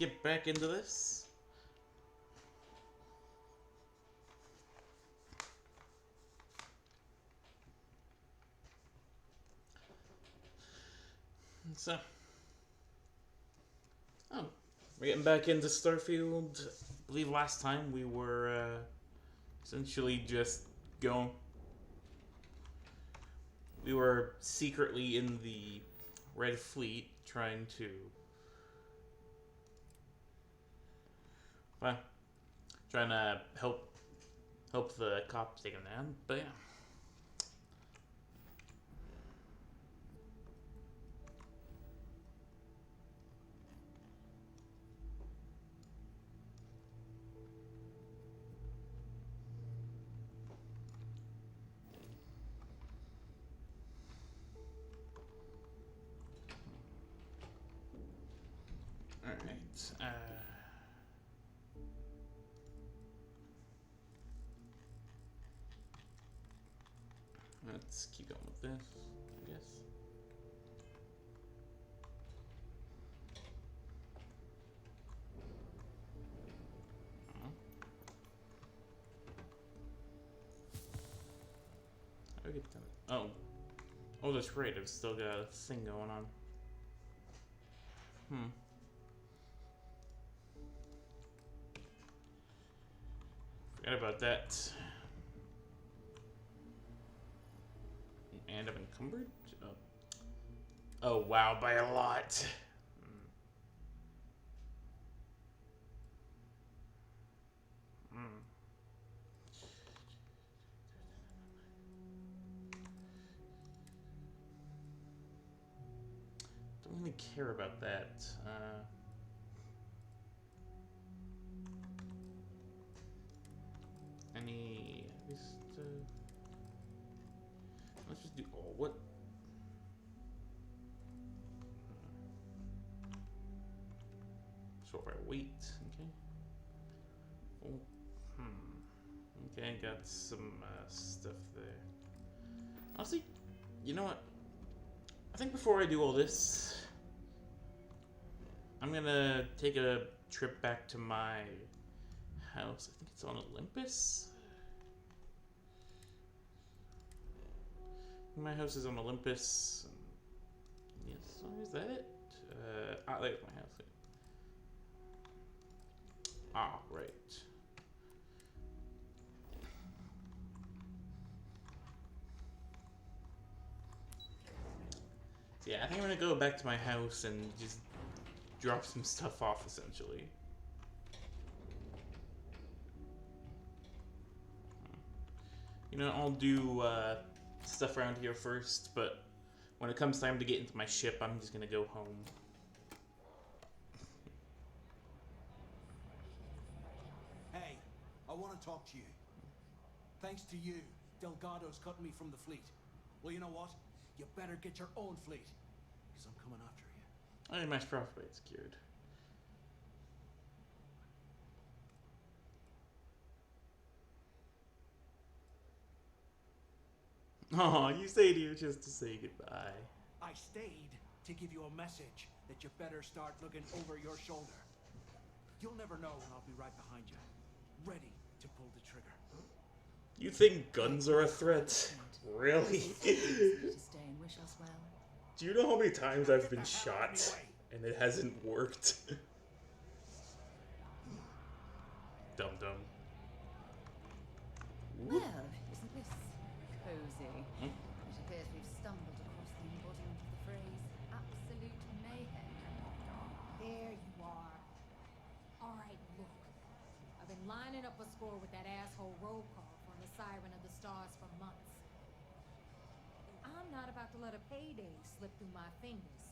get back into this. So, oh, we're getting back into Starfield. I believe last time we were essentially just going. We were secretly in the Red Fleet trying to, well, trying to help the cops take him down. But yeah. All right. Let's keep going with this, I guess. How do I get done? Oh, that's right. I've still got a thing going on. Forgot about that. And I'm encumbered? Oh wow, by a lot. Don't really care about that. Any. Let's just do. Oh, what? Sort by weight. Okay. Oh, okay, got some stuff there. Honestly, you know what? I think before I do all this, I'm gonna take a trip back to my house. I think it's on Olympus. My house is on Olympus. Yes, is that it? There's my house. Ah, right. So yeah, I think I'm gonna go back to my house and just drop some stuff off, essentially. You know, I'll do stuff around here first, but when it comes time to get into my ship, I'm just gonna go home. Hey, I want to talk to you. Thanks to you, Delgado's cutting me from the fleet. Well, you know what? You better get your own fleet, because I'm coming after you. I need my profit rate secured. Oh, you stayed here just to say goodbye. I stayed to give you a message that you better start looking over your shoulder. You'll never know when I'll be right behind you, ready to pull the trigger. You think guns are a threat? Really? Do you know how many times I've been shot and it hasn't worked? Dum dum. Well, isn't this cozy? It appears we've stumbled across the embodiment of the phrase absolute mayhem. There you are. All right, look. I've been lining up a score with that asshole roll call from the Siren of the Stars for months. I'm not about to let a payday slip through my fingers.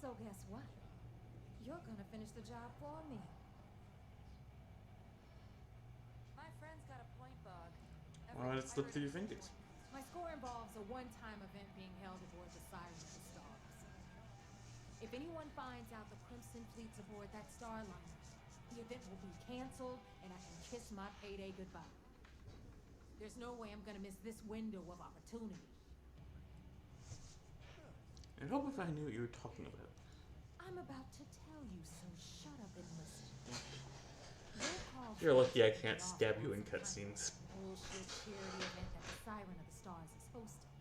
So guess what? You're gonna finish the job for me. My friend's got a point bug. Why would it slip through your fingers? My score involves a one-time event being held aboard the Siren of the Stars. If anyone finds out the Crimson Fleet's aboard that Starliner, the event will be canceled and I can kiss my payday goodbye. There's no way I'm gonna miss this window of opportunity. I'd hope if I knew what you were talking about. I I'm about to tell you, so shut up and listen. Roll call You're lucky I features can't the stab you in off-world cutscenes. bullshit charity event that the Siren of the Stars is hosting.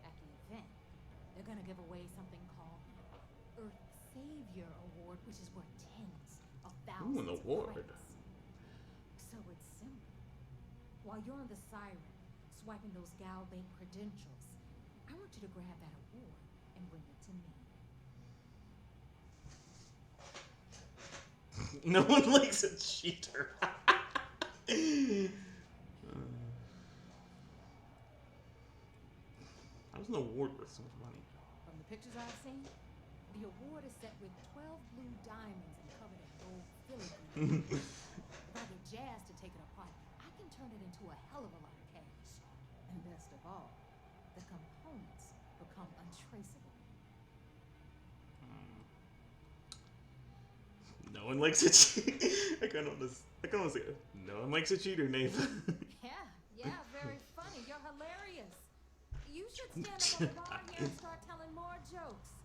At the event, they're gonna give away something called the Earth Savior Award, which is worth tens of thousands an of award. credits. So it's simple. While you're on the Siren, swiping those Gal Bank credentials, I want you to grab that award and bring it to me. No one likes a cheater. How does an award worth so much money? From the pictures I've seen, the award is set with 12 blue diamonds and covered in gold filigree. If I get Jazz to take it apart, I can turn it into a hell of a lot of cash. And best of all, the components become untraceable. No one likes a cheater. I can almost say no one likes a cheater, Nate. Yeah, very funny. You're hilarious. You should stand up on the bar here and start telling more jokes.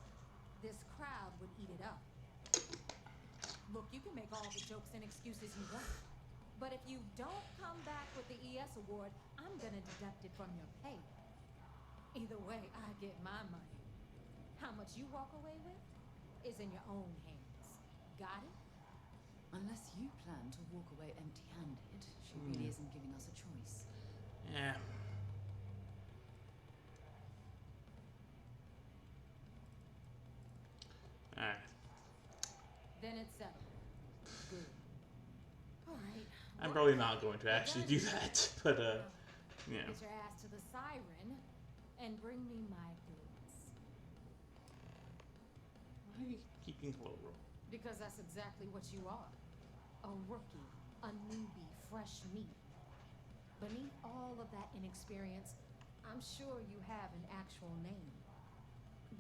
This crowd would eat it up. Look, you can make all the jokes and excuses you want. But if you don't come back with the ES award, I'm gonna deduct it from your pay. Either way, I get my money. How much you walk away with is in your own hands. Got it? Unless you plan to walk away empty-handed, she really isn't giving us a choice. Yeah. Alright. Then it's settled. Good. Alright. I'm probably not going to actually do that, but yeah. Get your ass to the Siren and bring me my goods. Why are you keeping low roll? Because that's exactly what you are. A rookie, a newbie, fresh meat. Beneath all of that inexperience, I'm sure you have an actual name.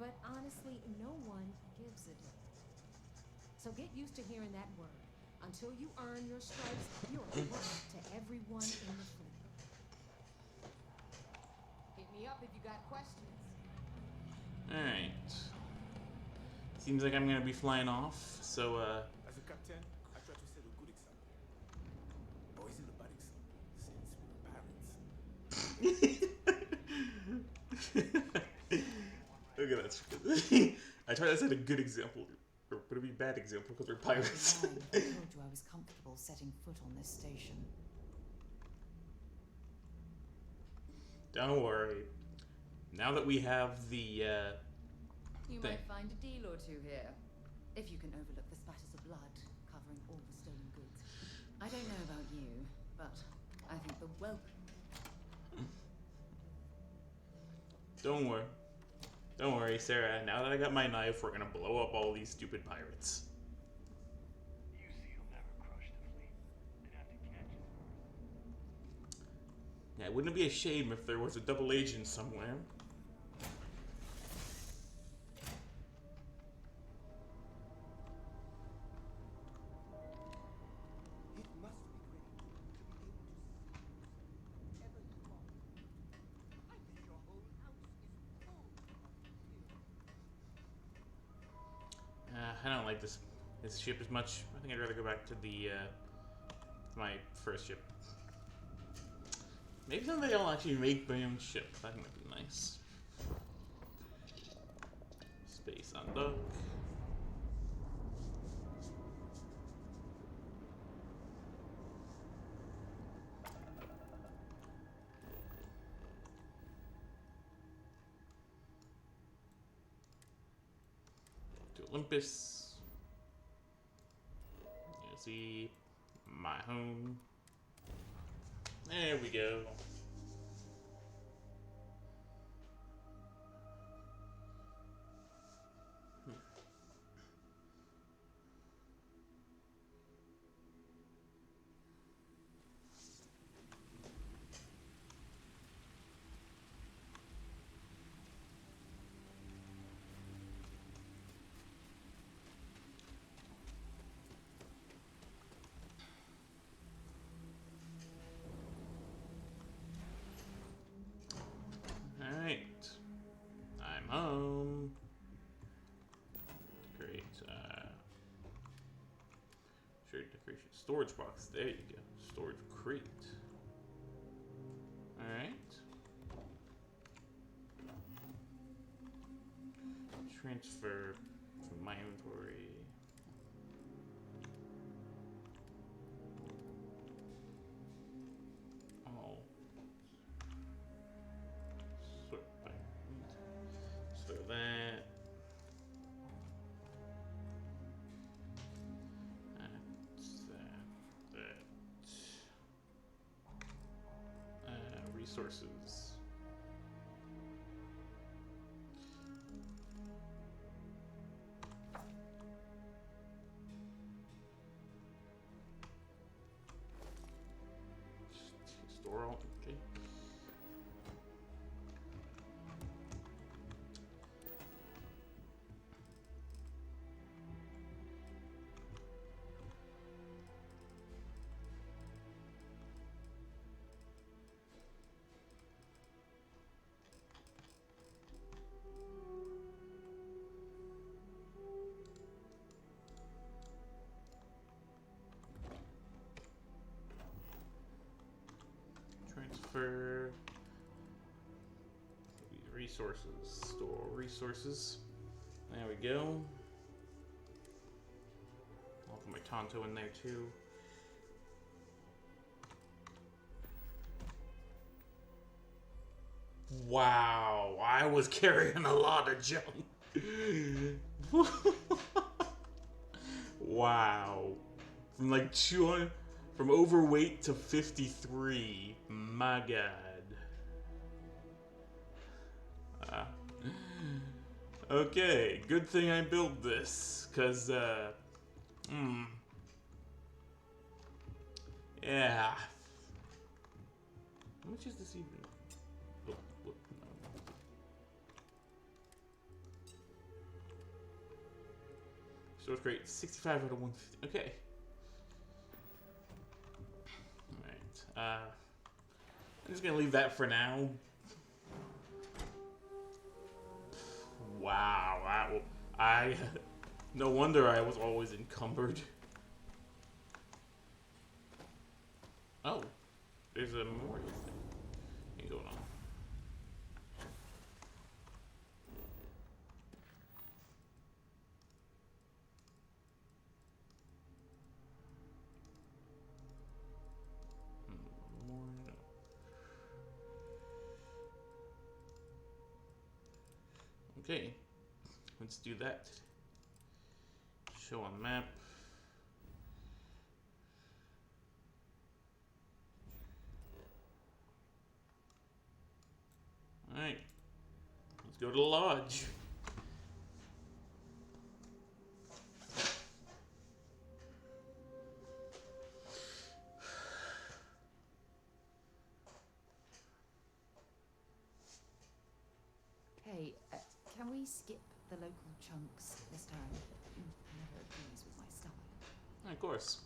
But honestly, no one gives a damn. So get used to hearing that word. Until you earn your stripes, you're a rookie to everyone in the fleet. Hit me up if you got questions. Alright. Seems like I'm gonna be flying off, so As a captain, I try to set a good example. Or is it a bad example, since we're pirates? look at that. I tried to set a good example, or would it be a bad example because we're pirates? I told you I was comfortable setting foot on this station. Don't worry. Now that we have the You thing. might find a deal or two here, if you can overlook the spatters of blood covering all the stolen goods. I don't know about you, but I think the welcome. Don't worry. Don't worry, Sarah. Now that I got my knife, we're gonna blow up all these stupid pirates. You see, he'll never crush the fleet. They'd have to catch his birth. Yeah, wouldn't it be a shame if there was a double agent somewhere? It must be great to be able to see whatever you want. I bet your whole house is full of I don't like this ship as much. I think I'd rather go back to the my first ship. Maybe someday I'll actually make my own ship. That might be nice. Space on dock. To Olympus. You see my home. There we go. Shared decoration. Storage box. There you go. Storage crate. Alright. Transfer from my inventory. Oh. Sort by meat. So that. That's that. Resources. Store all, okay. Transfer resources. Store resources. There we go. I'll put my Tonto in there too. Wow, I was carrying a lot of junk. Wow. From like 200, from overweight to 53. My God. Okay, good thing I built this, cause yeah. How much is this even? Oh, no. So it's great. 65 out of 150. Okay. Alright. I'm just gonna leave that for now. Wow, no wonder I was always encumbered. Oh, there's a memorial thing going on. Memorial. Okay, let's do that. Show on map. Alright, let's go to the lodge. Hey, can we skip the local chunks this time? Never agrees with my style. Of course.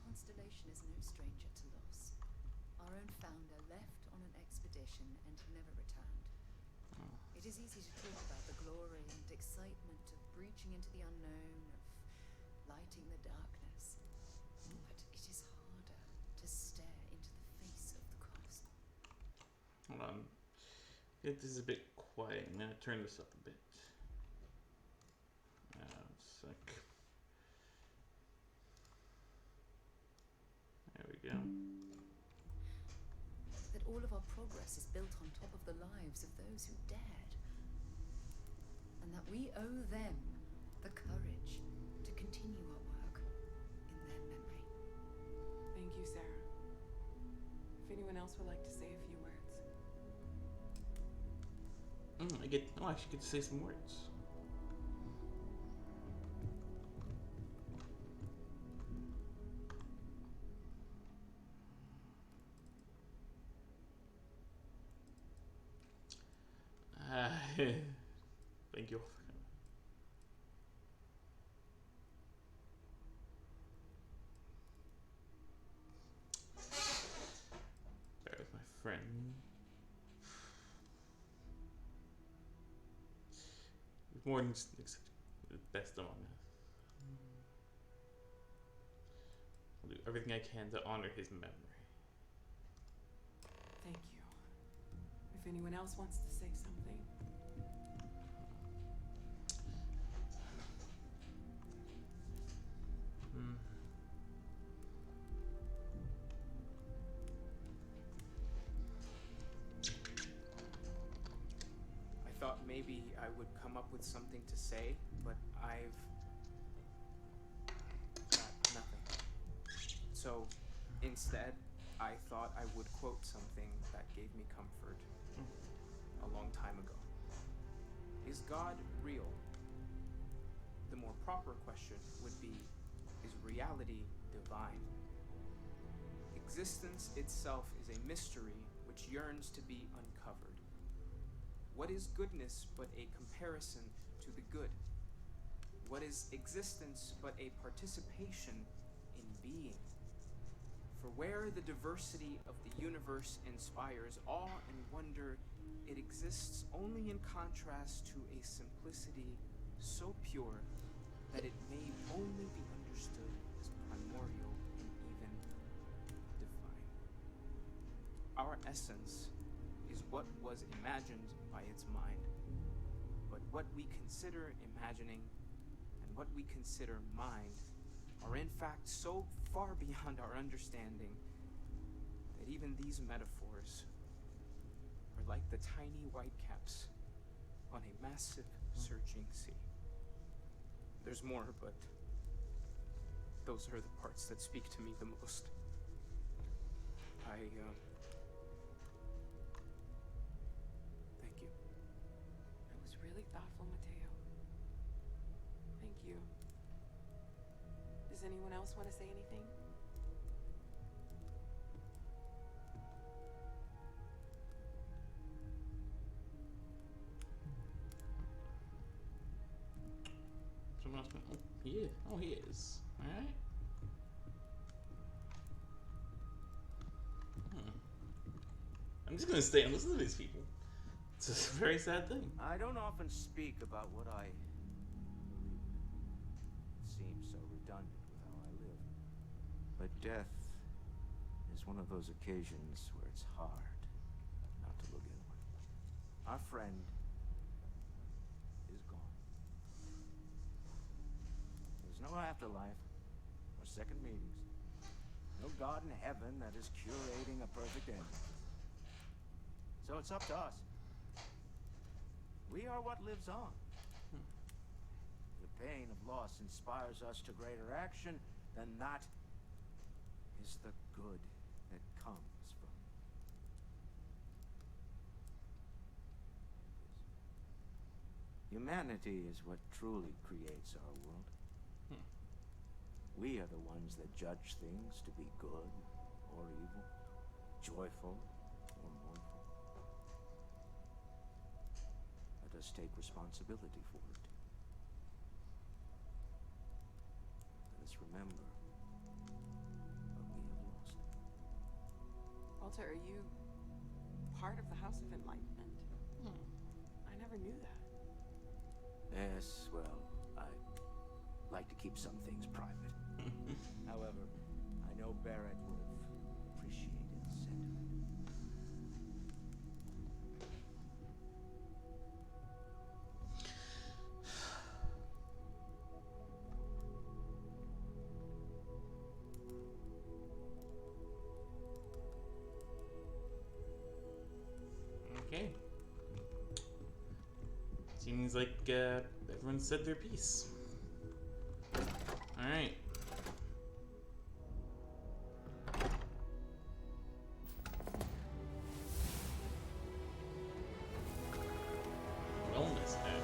Constellation is no stranger to loss. Our own founder left on an expedition and never returned. It is easy to talk about the glory and excitement of breaching into the unknown, of lighting the darkness. But it is harder to stare into the face of the cosmos. Hold on. This is a bit quiet. I'm gonna turn this up a bit. Sec. There we go. That all of our progress is built on top of the lives of those who dared. And that we owe them the courage to continue our work in their memory. Thank you, Sarah. If anyone else would like to say a few words. I actually get to say some words. Thank you. There's my friend. more than just the best among us. I'll do everything I can to honor his memory. Thank you. If anyone else wants to say something. Hmm. I thought maybe I would come up with something to say, but I've got nothing. So instead, I thought I would quote something that gave me comfort a long time ago. Is God real? The more proper question would be, is reality divine? Existence itself is a mystery which yearns to be uncovered. What is goodness but a comparison to the good? What is existence but a participation in being? For where the diversity of the universe inspires awe and wonder, it exists only in contrast to a simplicity so pure that it may only be understood as primordial and even divine. Our essence is what was imagined by its mind, but what we consider imagining and what we consider mind are in fact so far beyond our understanding that even these metaphors are like the tiny whitecaps on a massive searching sea. There's more, but those are the parts that speak to me the most. Thank you. That was really thoughtful, Mateo. Thank you. Does anyone else want to say anything? Someone else? Oh, he is. Oh, he is. All right. I'm just gonna stay and listen to these people. It's a very sad thing. I don't often speak about what I believe in. It seems so redundant with how I live. But death is one of those occasions where it's hard not to look inward. Our friend is gone. There's no afterlife or second meetings. No God in heaven that is curating a perfect ending. So it's up to us. We are what lives on. The pain of loss inspires us to greater action, then that is the good that comes from it. Humanity is what truly creates our world. We are the ones that judge things to be good or evil, joyful or mournful. Let us take responsibility for it. Let us remember what we have lost. Walter, are you part of the House of Enlightenment? I never knew that. Yes, well, I like to keep some things private. However, I know Barrett would have appreciated the sentiment. Okay. Seems like everyone said their piece. All right. Wellness added.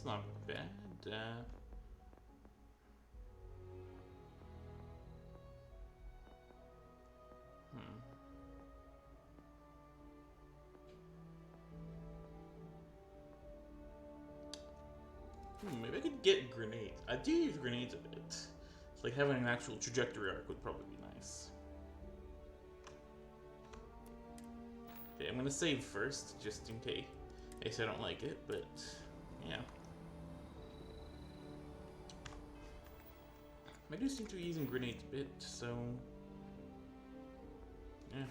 That's not bad. Maybe I could get grenades. I do use grenades a bit. It's like having an actual trajectory arc would probably be nice. Okay, I'm gonna save first, just in case I don't like it, but yeah. I do seem to be using grenades a bit, so yeah.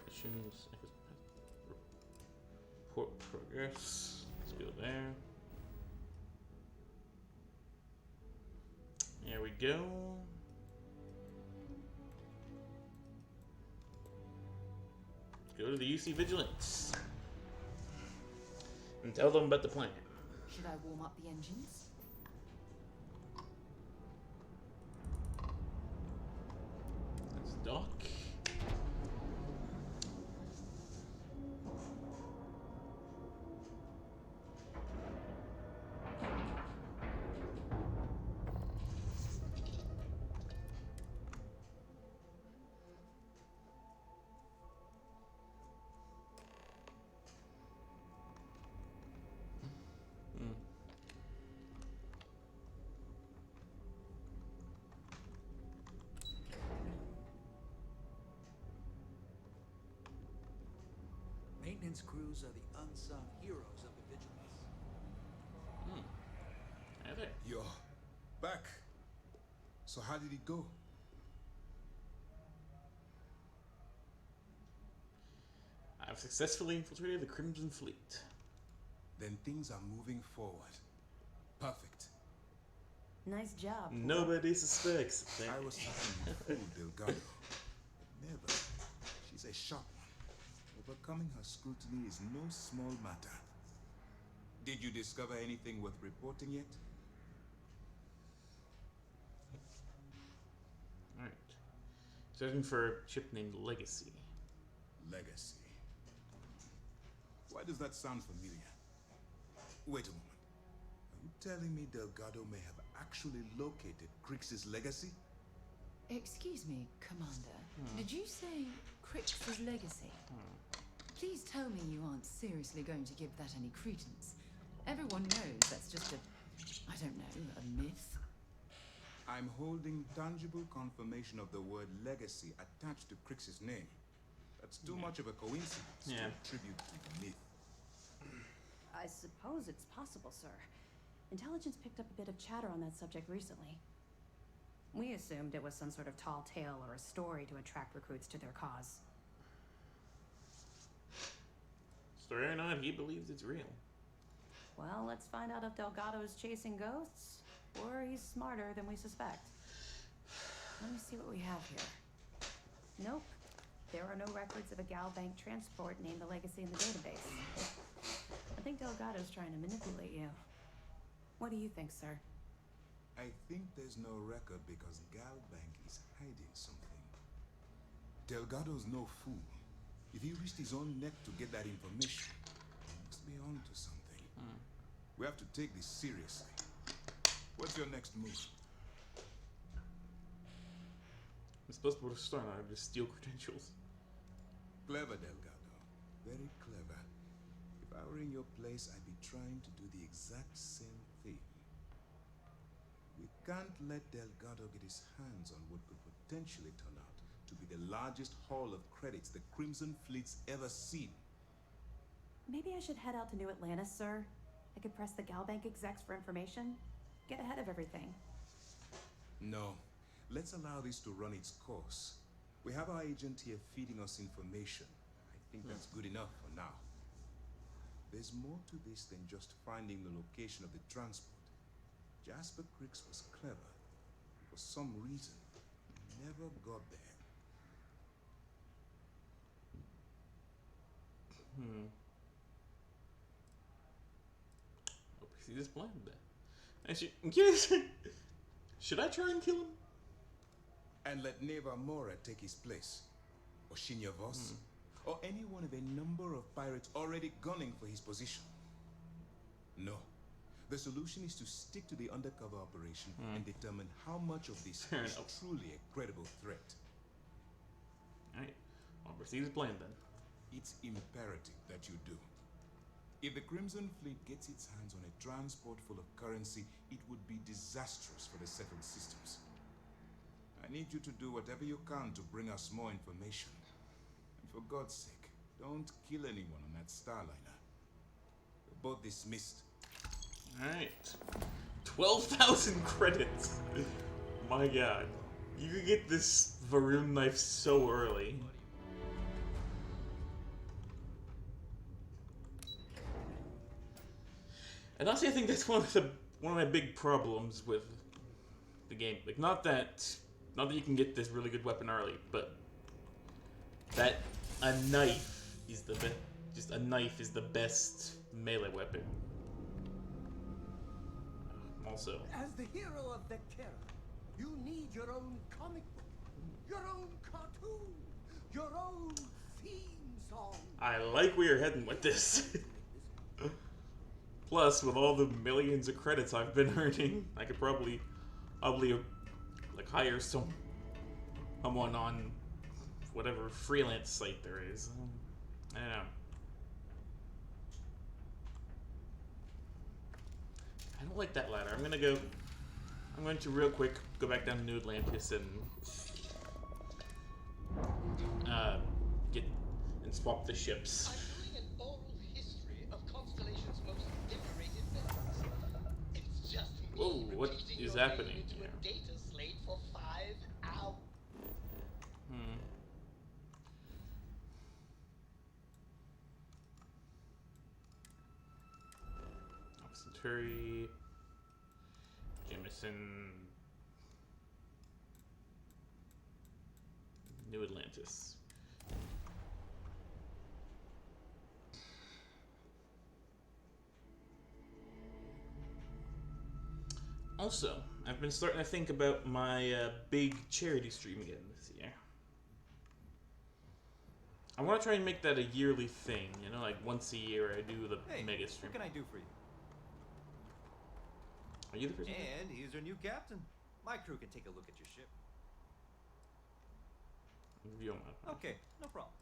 Missions, report progress. Let's go there. There we go. Go to the UC Vigilance and tell them about the plan. Should I warm up the engines? Let's dock. Maintenance crews are the unsung heroes of the Vigilance. Hey there. You're back. So how did it go? I've successfully infiltrated the Crimson Fleet. Then things are moving forward. Perfect. Nice job. Nobody suspects. I was thinking you fooled Delgado. But never. She's a sharp one. Overcoming her scrutiny is no small matter. Did you discover anything worth reporting yet? Alright. Searching for a ship named Legacy. Legacy. Why does that sound familiar? Wait a moment. Are you telling me Delgado may have actually located Crix's legacy? Excuse me, Commander. Did you say Crix's legacy? Please tell me you aren't seriously going to give that any credence. Everyone knows that's just a, I don't know, a myth. I'm holding tangible confirmation of the word legacy attached to Crix's name. That's too much of a coincidence to attribute to the myth. I suppose it's possible, sir. Intelligence picked up a bit of chatter on that subject recently. We assumed it was some sort of tall tale or a story to attract recruits to their cause. Story or not, he believes it's real. Well, let's find out if Delgado is chasing ghosts, or he's smarter than we suspect. Let me see what we have here. Nope. There are no records of a Galbank transport named the Legacy in the database. I think Delgado's trying to manipulate you. What do you think, sir? I think there's no record because Galbank is hiding something. Delgado's no fool. If he risked his own neck to get that information, he must be on to something. We have to take this seriously. What's your next move? I'm supposed to put a start on it, just steal credentials. Clever, Delgado. Very clever. If I were in your place, I'd be trying to do the exact same thing. We can't let Delgado get his hands on what could potentially turn out to be the largest haul of credits the Crimson Fleet's ever seen. Maybe I should head out to New Atlantis, sir. I could press the Galbank execs for information. Get ahead of everything. No. Let's allow this to run its course. We have our agent here feeding us information. I think that's good enough for now. There's more to this than just finding the location of the transport. Jasper Crix was clever. For some reason, he never got there. See this plan then. Actually, in case, should I try and kill him? And let Neva Mora take his place? Or Shinya Voss? Or any one of a number of pirates already gunning for his position? No. The solution is to stick to the undercover operation and determine how much of this Fair is enough. truly a credible threat. Alright, I'll proceed as planned then. It's imperative that you do. If the Crimson Fleet gets its hands on a transport full of currency, it would be disastrous for the settled systems. I need you to do whatever you can to bring us more information. And for God's sake, don't kill anyone on that Starliner. We're both dismissed. Alright. 12,000 credits! My god. You could get this Varun knife so early. And honestly, I think that's one of my big problems with the game. Like, not that you can get this really good weapon early, but that a knife is the best. Just a knife is the best melee weapon. Also, As the hero of Vectera, you need your own comic book, your own cartoon, your own theme song. I like where you're heading with this. Plus, with all the millions of credits I've been earning, I could probably like hire someone on whatever freelance site there is. I don't know. I don't like that ladder. I'm going to real quick go back down to New Atlantis and swap the ships. I'm doing an oral history of Constellation's most decorated members. It's just me Whoa, what repeating is your name happening into here? a data slate for 5 hours. Centauri, Jameson, New Atlantis. Also, I've been starting to think about my big charity stream again this year. I want to try and make that a yearly thing, you know, like once a year I do the mega stream. What can I do for you? Are you the person? And he's our new captain. My crew can take a look at your ship. You don't mind. Okay, no problem.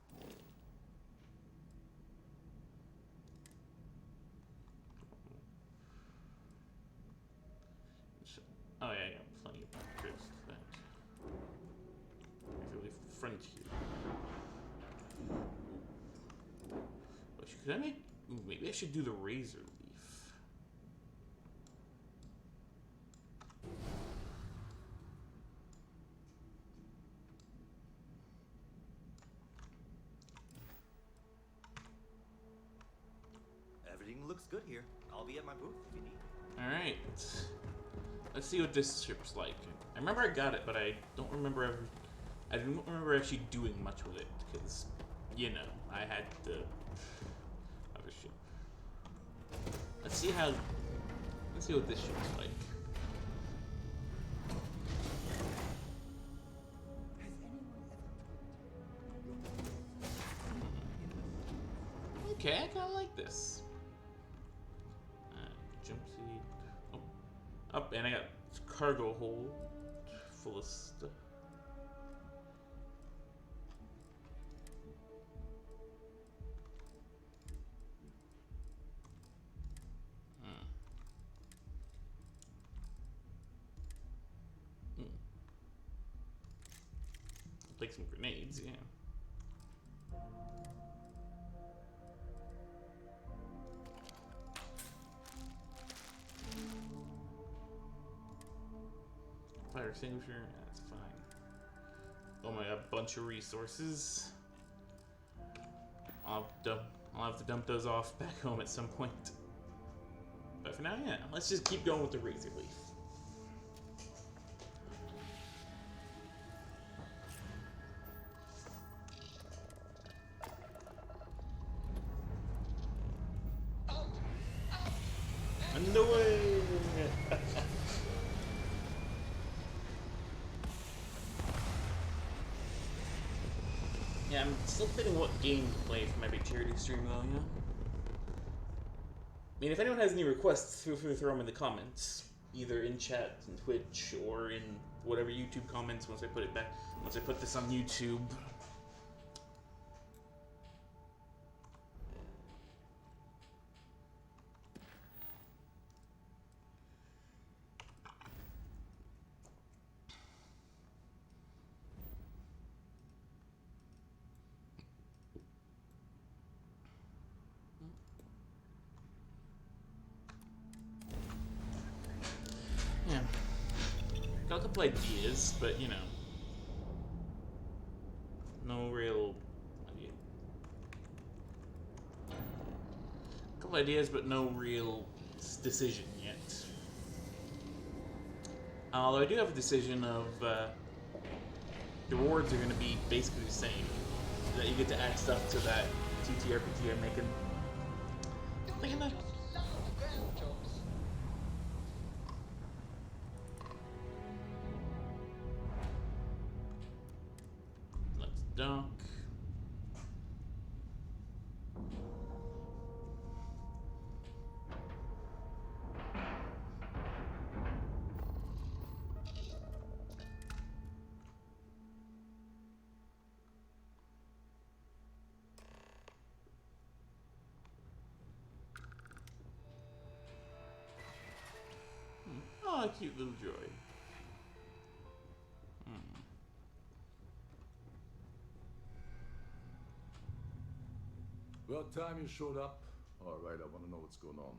Oh yeah, I got plenty of pictures of that. Really frontier. Could I make? Ooh, maybe I should do the razor leaf. Everything looks good here. I'll be at my booth if you need. All right. Let's see what this ship's like. I remember I got it, but I don't remember I don't remember actually doing much with it because, you know, I had the other ship. Let's see what this ship's like. Okay, I kind of like this. Jump seat. Oh, up, and I got cargo hold full of stuff. Like some grenades, yeah. Fire extinguisher, that's fine. Oh my god, bunch of resources. I'll have to dump those off back home at some point. But for now, yeah, let's just keep going with the razor leaf. underway! Yeah, I'm still thinking what game to play for my big charity stream though, you know? I mean, if anyone has any requests, feel free to throw them in the comments. Either in chat, in Twitch, or in whatever YouTube comments once I put it back. Once I put this on YouTube. Yeah. Got a couple ideas, but you know. No real idea. A couple ideas, but no real decision yet. Although I do have a decision of the rewards are going to be basically the same. That you get to add stuff to that TTRPG I'm making. Thinking that. Let's dock. Oh, cute little droid. About time you showed up. All right, I want to know what's going on.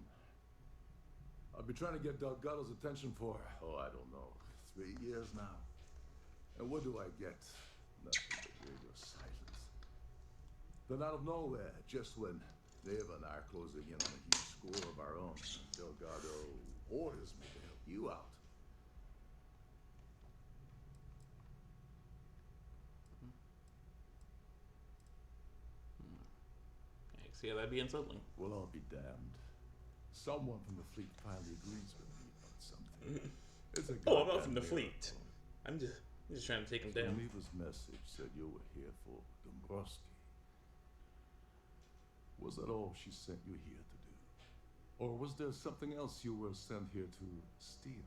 I've been trying to get Delgado's attention for, oh, I don't know, 3 years now. And what do I get? Nothing but radio silence. Then out of nowhere, just when Neva and I are closing in on a huge score of our own, Delgado orders me to help you out. See how that'd be unsettling. Well, I'll be damned. Someone from the fleet finally agrees with me on something. It's a Oh, I'm not from the goddamn fleet. I'm just trying to take him down. Neva's message said you were here for Dombrowski. Was that all she sent you here to do? Or was there something else you were sent here to steal?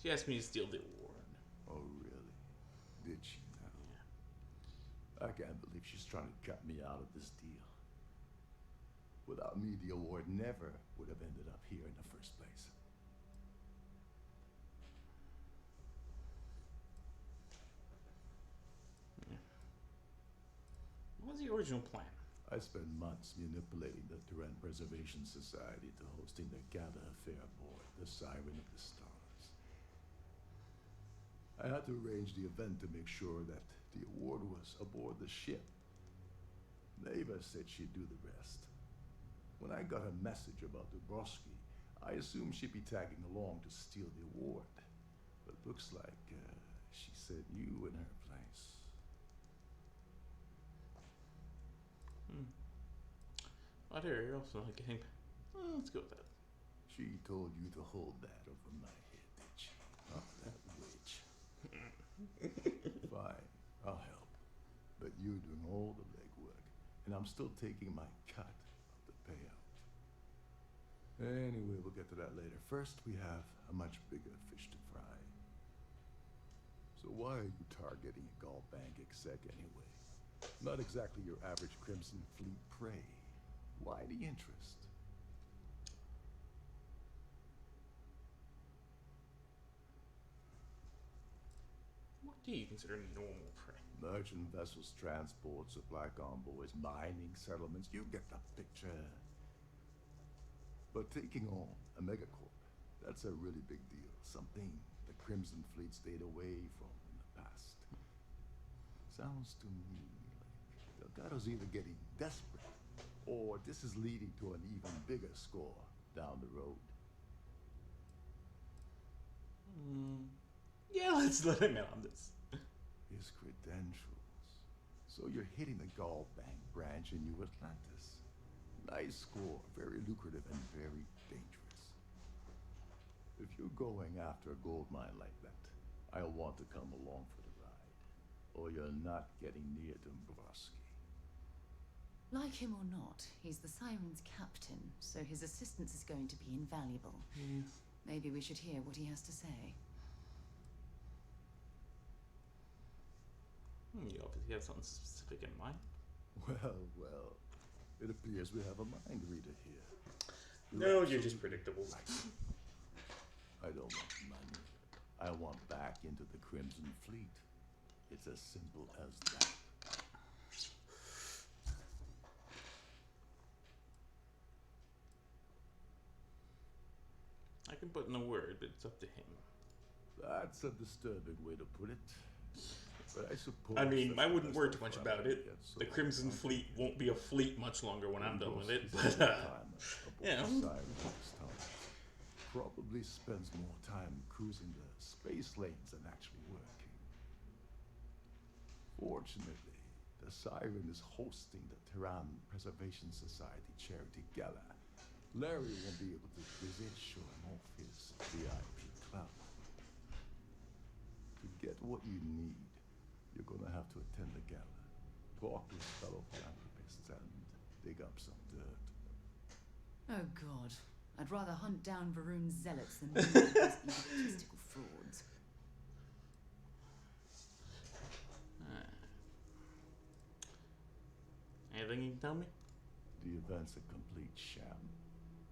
She asked me to steal the award. Oh, really? Did she now? Yeah. I can't believe she's trying to cut me out of this deal. Without me, the award never would have ended up here in the first place. What was the original plan? I spent months manipulating the Duran Preservation Society to hosting the Gala Affair aboard the Siren of the Stars. I had to arrange the event to make sure that the award was aboard the ship. Neva said she'd do the rest. When I got a message about Dombrowski, I assumed she'd be tagging along to steal the award. But looks like she said you in her place. I'd hear also like a game. Well, let's go with that. She told you to hold that over my head, did she? Oh, that witch. Fine, I'll help. But you're doing all the legwork, and I'm still taking my cut of the payout. Anyway, we'll get to that later. First, we have a much bigger fish to fry. So why are you targeting a Gall Bank exec anyway? Not exactly your average Crimson Fleet prey. Why the interest? What do you consider normal prey? Merchant vessels, transport, supply convoys, mining settlements, you get the picture. But taking on a megacorp, that's a really big deal. Something the Crimson Fleet stayed away from in the past. Sounds to me like Delgado's either getting desperate, or this is leading to an even bigger score down the road. Yeah, let's let him in on this. His credentials. So you're hitting the Gall Bank branch in New Atlantis. Nice score, very lucrative and very dangerous. If you're going after a gold mine like that, I'll want to come along for the ride, or you're not getting near Dombrowski. Like him or not, he's the Siren's captain, so his assistance is going to be invaluable. Maybe we should hear what he has to say. You obviously have something specific in mind. Well, it appears we have a mind reader here. No, you're just predictable. I don't want money. I want back into the Crimson Fleet. It's as simple as that. I can put in a word, but it's up to him. That's a disturbing way to put it. But I suppose. I mean, I wouldn't worry that's too much the about fun it. gets, so The Crimson Fleet won't be a fleet much longer when I'm done with it, Dombrowski's but time yeah. aboard the Siren this time. Probably spends more time cruising the space lanes than actually working. Fortunately, the Siren is hosting the Terran Preservation Society charity gala. Larry won't be able to visit showing off his VIP club. To get what you need, you're gonna have to attend the gala, talk to his fellow philanthropists, and dig up some dirt. Oh God, I'd rather hunt down Varun's zealots than one of those egotistical frauds. Anything you can tell me? The event's a complete sham.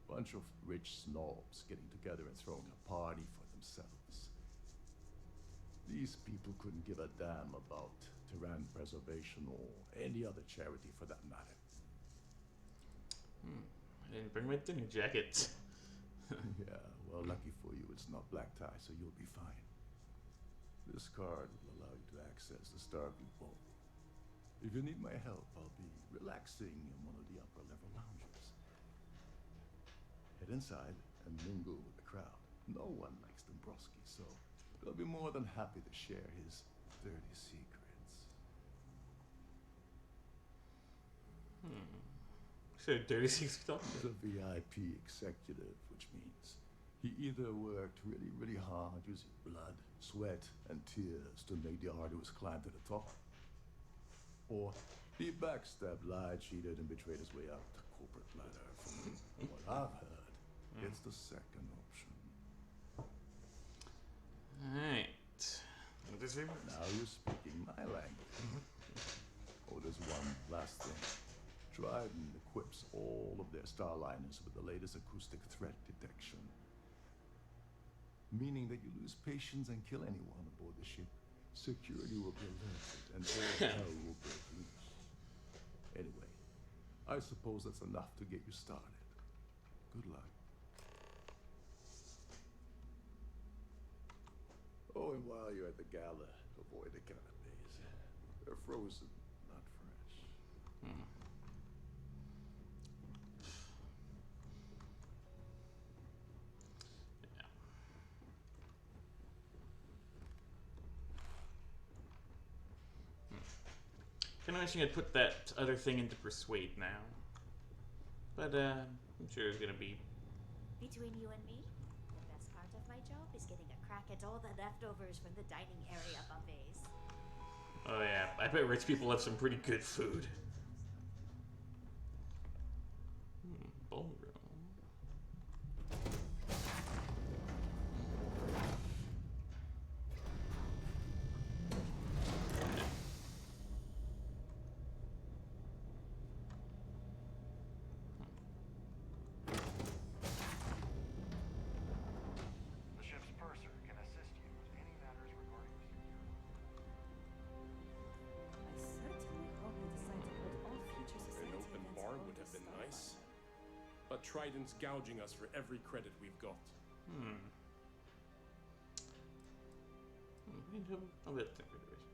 Bunch of rich snobs getting together and throwing a party for themselves. These people couldn't give a damn about Terran preservation or any other charity for that matter. I didn't bring my dinner jacket. Yeah, well, lucky for you, it's not black tie, so you'll be fine. This card will allow you to access the Starview Vault. If you need my help, I'll be relaxing in one of the upper level lounges. Head inside and mingle with the crowd. No one likes Dombrowski, so they'll be more than happy to share his dirty secrets. So dirty secrets talk. He's a VIP executive, which means he either worked really, really hard using blood, sweat, and tears to make the arduous climb to the top, or he backstabbed, lied, cheated, and betrayed his way up the corporate ladder. From what I've heard, it's the second option. Alright. Now you're speaking my language. Oh, there's one last thing. Dryden equips all of their Starliners with the latest acoustic threat detection. Meaning that you lose patience and kill anyone aboard the ship, security will be alerted and all hell will break loose. Anyway, I suppose that's enough to get you started. Good luck. Oh, and while you're at the gala, avoid the canapes. They're frozen, not fresh. Can I mention I'd put that other thing into Persuade now. But I'm sure it's gonna be. Between you and me, the best part of my job is getting a crack at all the leftovers from the dining area buffets. Oh yeah, I bet rich people have some pretty good food. Ballroom. The ship's purser can assist you with any matters regarding I certainly hope we decide to put all future An society open events bar on would the have been Starline. nice. But Trident's gouging us for every credit we've got.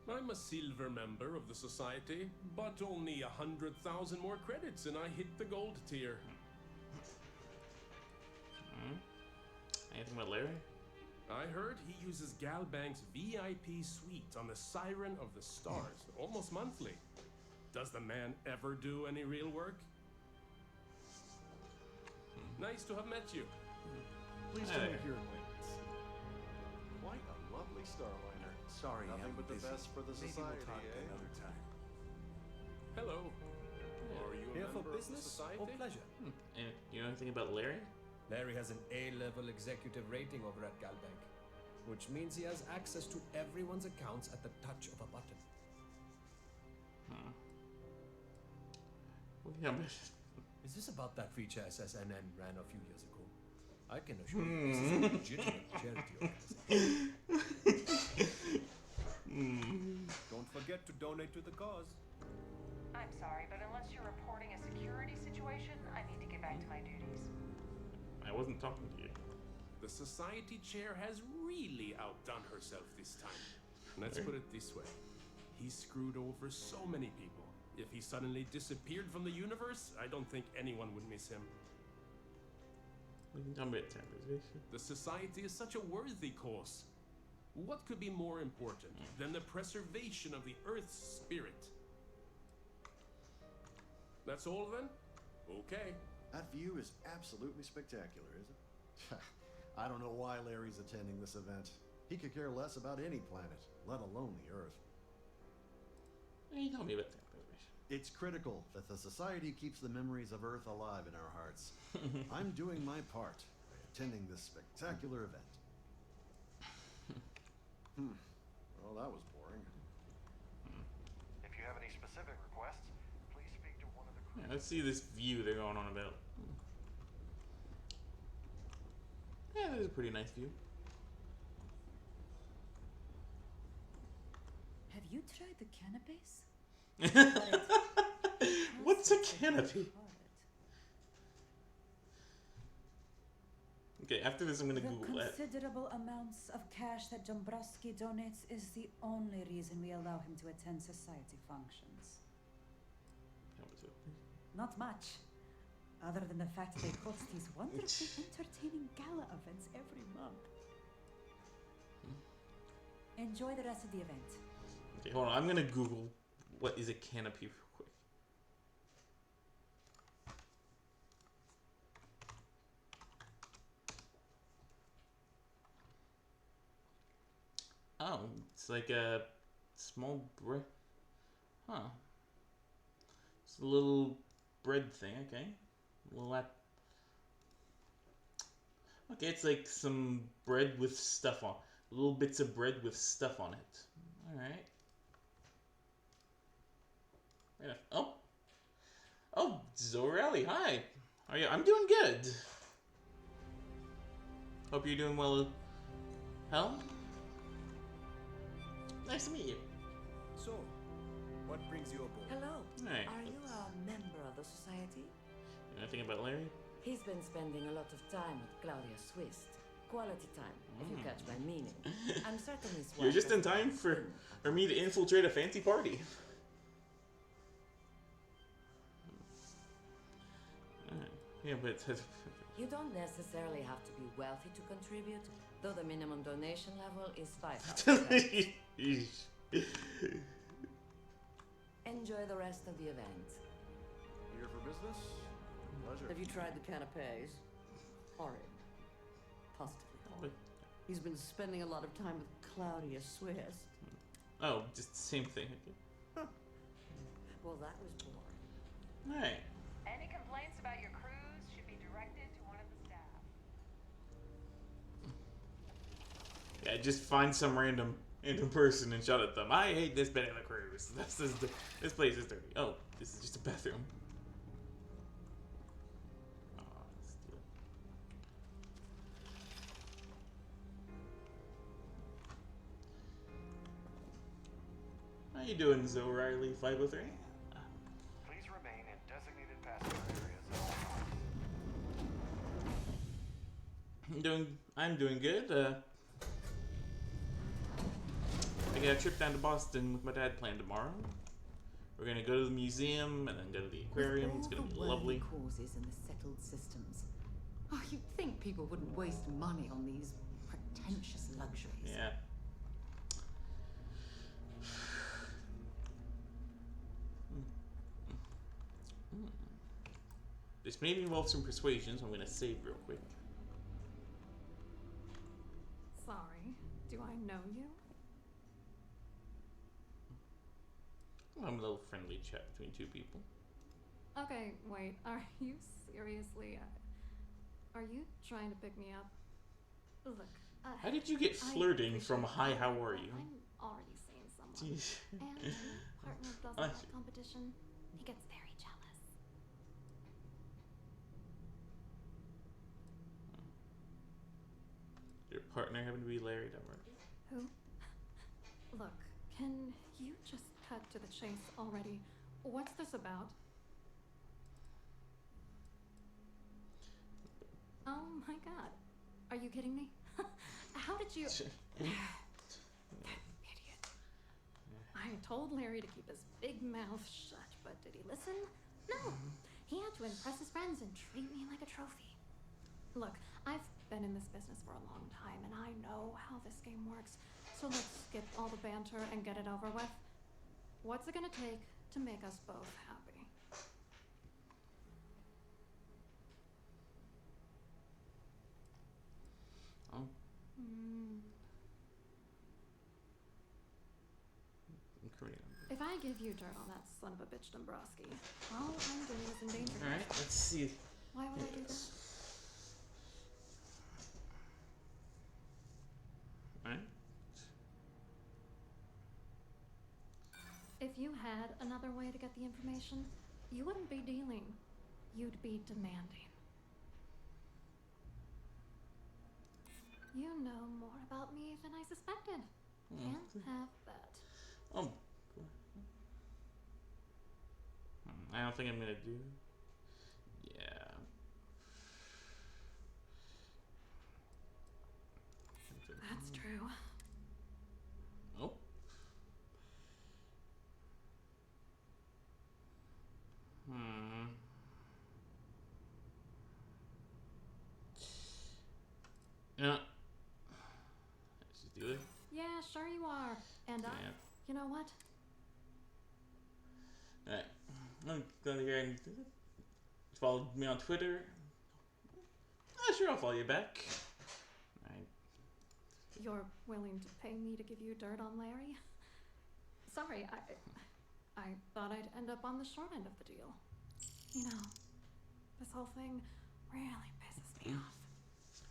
I'm a silver member of the society, but only 100,000 more credits and I hit the gold tier. Anything about Larry? I heard he uses Galbank's VIP suite on the Siren of the Stars, almost monthly. Does the man ever do any real work? Nice to have met you. Pleased Hey. to make your acquaintance. Quite a lovely Starliner. Sorry, Nothing I'm but the busy. best for the Maybe society, we'll talk eh? another time. Hello. Are you a Here for member of the business society? or pleasure? And you know anything about Larry? Larry has an A-level executive rating over at Galbank, which means he has access to everyone's accounts at the touch of a button. Well, yeah, but Is this about that feature SSNN ran a few years ago? I can assure you this is a legitimate charity organization. Don't forget to donate to the cause. I'm sorry, but unless you're reporting a security situation, I need to get back to my duties. I wasn't talking to you. The society chair has really outdone herself this time. Let's put it this way. He screwed over so many people. If he suddenly disappeared from the universe, I don't think anyone would miss him. We can talk about television. The society is such a worthy cause. What could be more important than the preservation of the Earth's spirit? That's all then? Okay. That view is absolutely spectacular, isn't it? I don't know why Larry's attending this event. He could care less about any planet, let alone the Earth. You told me about television. It's critical that the Society keeps the memories of Earth alive in our hearts. I'm doing my part by attending this spectacular event. Well, that was boring. If you have any specific requests, please speak to one of the crew. Yeah, let's see this view they're going on about. Yeah, that is a pretty nice view. Have you tried the canapes? What's a canopy? Okay, after this I'm gonna The Google that. considerable amounts of cash that Dombrowski donates is the only reason we allow him to attend society functions. Not much, other than the fact they host these wonderfully entertaining gala events every month. Enjoy the rest of the event. Okay, hold on, I'm gonna Google what is a canopy real quick. Oh, it's like a small bread. Huh. It's a little bread thing, okay. A little okay, it's like some bread with stuff on. Little bits of bread with stuff on it. Alright. Oh. Oh, Zorelli, hi. How are you? I'm doing good. Hope you're doing well. Hell? Nice to meet you. So, what brings you aboard? Hello. Hey. Are you a member of the society? You know anything about Larry? He's been spending a lot of time with Claudia Swist. Quality time, if you catch my meaning. I'm certain his wife You're just in has time for me to infiltrate a fancy party. Yeah, but You don't necessarily have to be wealthy to contribute, though the minimum donation level is $5,000. Enjoy the rest of the event. Here for business? Pleasure. Have you tried the canapes? Horrid. Positively horrid. He's been spending a lot of time with Claudia Swiss. oh, just the same thing. Well, that was boring. Alright. Any complaints about your cruise should be directed to one of the staff. Yeah, just find some random person and shout at them. I hate this bit of the cruise. This place is dirty. Oh, this is just a bathroom. How you doing, Zoe Riley 503? Please remain in designated passenger areas. I'm doing good. I got a trip down to Boston with my dad planned tomorrow. We're gonna go to the museum and then go to the aquarium. It's gonna be lovely. Causes and the settled systems. Oh, you'd think people wouldn't waste money on these pretentious luxuries. Yeah. This may involve some persuasion, so I'm gonna save real quick. Sorry, do I know you? Well, I'm a little friendly chat between two people. Okay, wait, are you seriously, are you trying to pick me up? Look, How did you get I flirting from appreciate hi, how are you? I'm already seeing someone. Jeez. And my partner doesn't I like see. competition. He gets very jealous. Your partner happen to be Larry Dummer. Who? Look, can you just cut to the chase already? What's this about? Oh my god. Are you kidding me? How did you... That idiot. I told Larry to keep his big mouth shut, but did he listen? No. He had to impress his friends and treat me like a trophy. Look, I've been in this business for a long time, and I know how this game works. So let's skip all the banter and get it over with. What's it gonna take to make us both happy? Oh. If I give you dirt on that son of a bitch Dombrowski, all I'm doing is endangering you. Alright, let's see. Why would I do that? Alright. If you had another way to get the information, you wouldn't be dealing. You'd be demanding. You know more about me than I suspected. Can't have that. Oh. I don't think I'm gonna do. Yeah. That's true. Oh. Yeah. Let's just do it. Yeah, sure you are. And Yeah. you know what? Alright. I'm gonna go ahead and follow me on Twitter. Sure, I'll follow you back. Alright. You're willing to pay me to give you dirt on Larry? Sorry, I thought I'd end up on the short end of the deal. You know, this whole thing really pisses me off.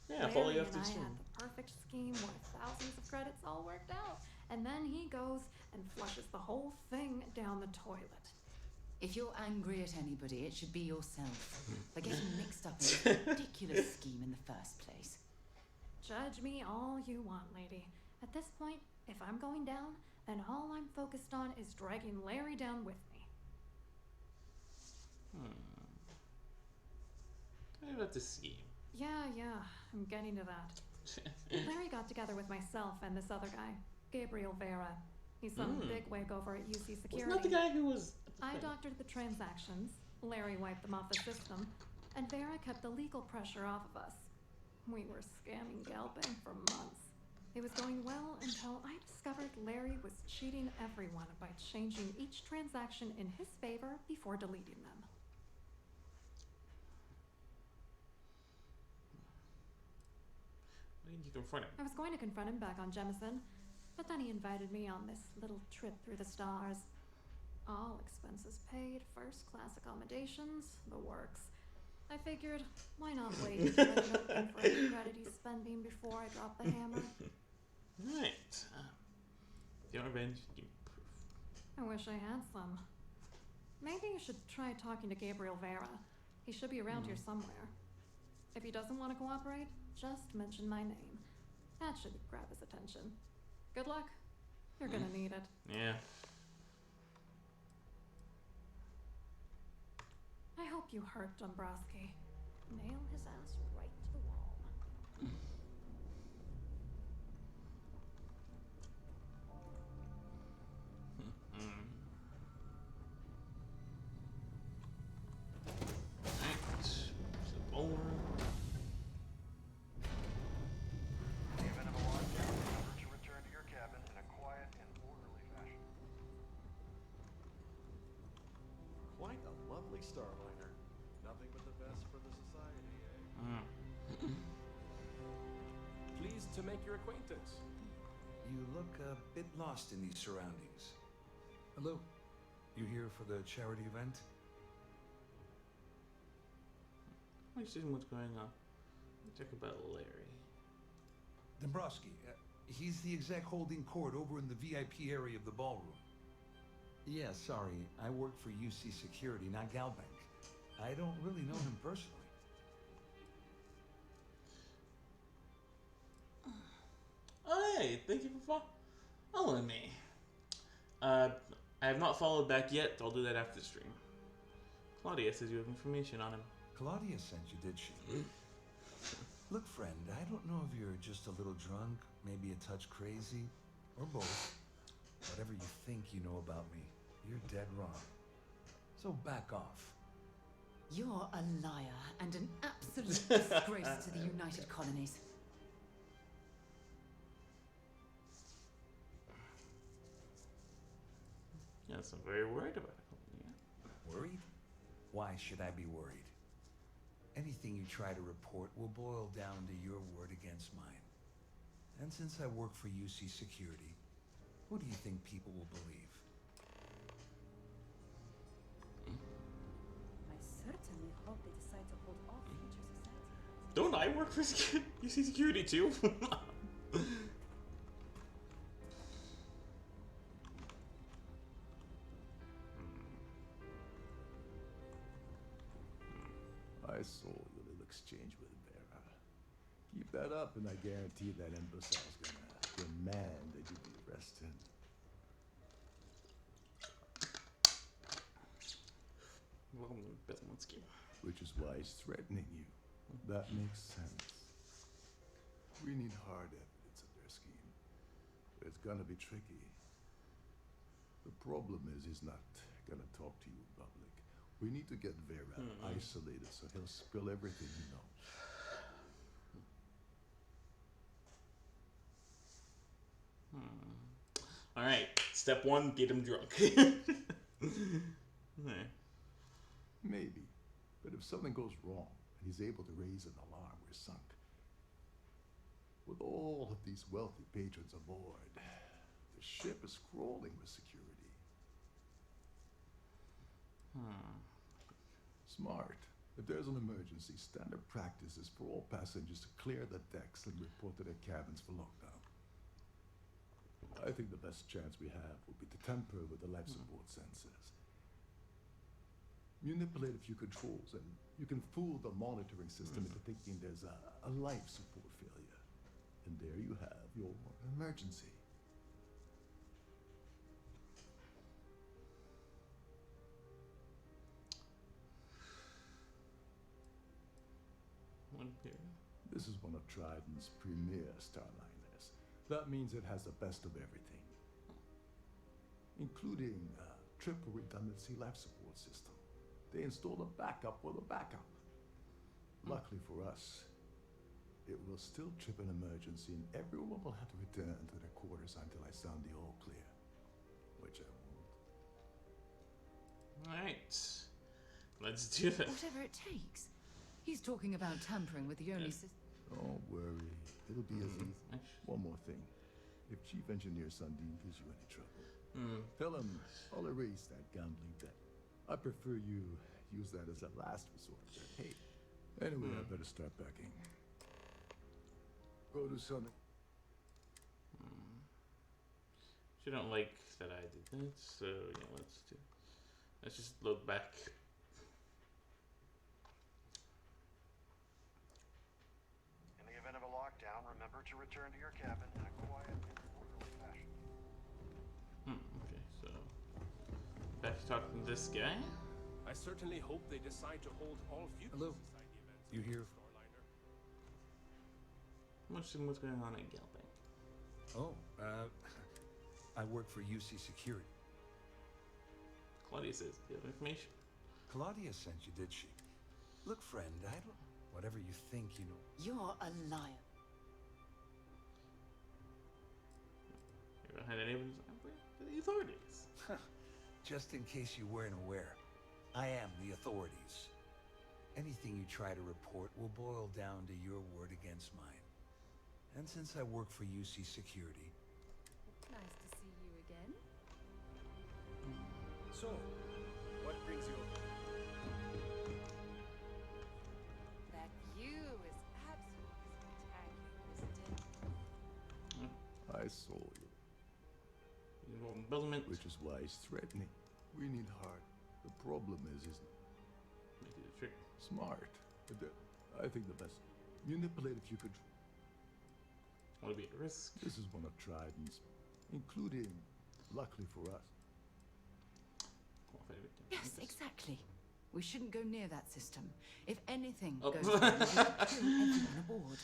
Yeah, follow you Larry after and I the had stream. the perfect scheme where thousands of credits all worked out, and then he goes and flushes the whole thing down the toilet. If you're angry at anybody, it should be yourself for getting mixed up in this ridiculous scheme in the first place. Judge me all you want, lady. At this point, if I'm going down, then all I'm focused on is dragging Larry down with me. What about the scheme? Yeah, I'm getting to that. Larry got together with myself and this other guy, Gabriel Vera. He's some bigwig over at UC Security. Wasn't that the guy who was... I doctored the transactions, Larry wiped them off the system, and Vera kept the legal pressure off of us. We were scamming Galbank for months. It was going well until I discovered Larry was cheating everyone by changing each transaction in his favor before deleting them. Why didn't you confront him? I was going to confront him back on Jemison, but then he invited me on this little trip through the stars. All expenses paid, first-class accommodations, the works. I figured, why not wait until I get open for any credit he's spending before I drop the hammer? Right. If you want revenge, give me proof. I wish I had some. Maybe you should try talking to Gabriel Vera. He should be around here somewhere. If he doesn't want to cooperate, just mention my name. That should grab his attention. Good luck. You're gonna need it. Yeah. I hope you hurt Dombrowski. Nail his ass right to the wall. In the event of a lockdown, remember to return to your cabin in a quiet and orderly fashion. Quite a lovely Starliner. Now Nothing but the best for the society, eh? Pleased to make your acquaintance. You look a bit lost in these surroundings. Hello. You here for the charity event? I'm seeing what's going on. Check about Larry. Dombrowski, he's the exec holding court over in the VIP area of the ballroom. Yeah, sorry. I work for UC Security, not Galbank. I don't really know him personally. Oh, hey, thank you for following me. I have not followed back yet. I'll do that after the stream. Claudia says you have information on him. Claudia sent you, did she? Look, friend, I don't know if you're just a little drunk, maybe a touch crazy, or both. Whatever you think you know about me, you're dead wrong. So back off. You're a liar and an absolute disgrace to the United Colonies. Yes, I'm very worried about it. Yeah. Worried? Why should I be worried? Anything you try to report will boil down to your word against mine. And since I work for UC Security, who do you think people will believe? I certainly hope they decide to hold off future society. Don't I work for UC Security too? I saw your little exchange with Vera. Keep that up, and I guarantee that imbecile's gonna demand that you be arrested. Welcome to Bezmansky. Which is why he's threatening you. That makes sense. We need hard evidence of their scheme. But it's gonna be tricky. The problem is he's not gonna talk to you in public. We need to get Vera isolated so he'll spill everything he knows. Alright, step one, get him drunk. Maybe. But if something goes wrong and he's able to raise an alarm, we're sunk. With all of these wealthy patrons aboard, the ship is crawling with security. Smart. If there's an emergency, standard practice is for all passengers to clear the decks and report to their cabins for lockdown. I think the best chance we have would be to tamper with the life support sensors. Manipulate a few controls and you can fool the monitoring system into thinking there's a life support failure. And there you have your emergency. This is one of Trident's premier starliners. That means it has the best of everything, including a triple redundancy life support system. They installed a backup with a backup. Luckily for us, it will still trip an emergency and everyone will have to return to their quarters until I sound the all clear, which I won't. Alright, let's do it. Whatever it takes. He's talking about tampering with the only system. Don't worry, it'll be as easy. One more thing. If Chief Engineer Sundin gives you any trouble, tell him I'll erase that gambling debt. I prefer you use that as a last resort. Hey, anyway, I better start packing. Go do something. She don't like that I did that, so yeah, let's just load back. In the event of a lockdown, remember to return to your cabin in a quiet and orderly fashion. Okay, so back to talking to this guy. I certainly hope they decide to hold all future Hello. society events. You here? Starliner. What's going on at Galbank? Oh, I work for UC Security. Claudia says you have information. Claudia sent you, did she? Look, friend, I don't... Whatever you think you know. You're a liar. You ever had any evidence of the authorities? Just in case you weren't aware, I am the authorities. Anything you try to report will boil down to your word against mine. And since I work for UC Security... Nice to see you again. So, what brings you over? That view is absolutely spectacular, isn't it? I saw you. Embezzlement. Which is why he's threatening. We need heart. The problem is he's smart. I think the best. Manipulate if you could. Want to be at risk? This is one of Trident's, including, luckily for us. Yes, exactly. We shouldn't go near that system. If anything Oh. goes wrong, we'll kill everyone aboard.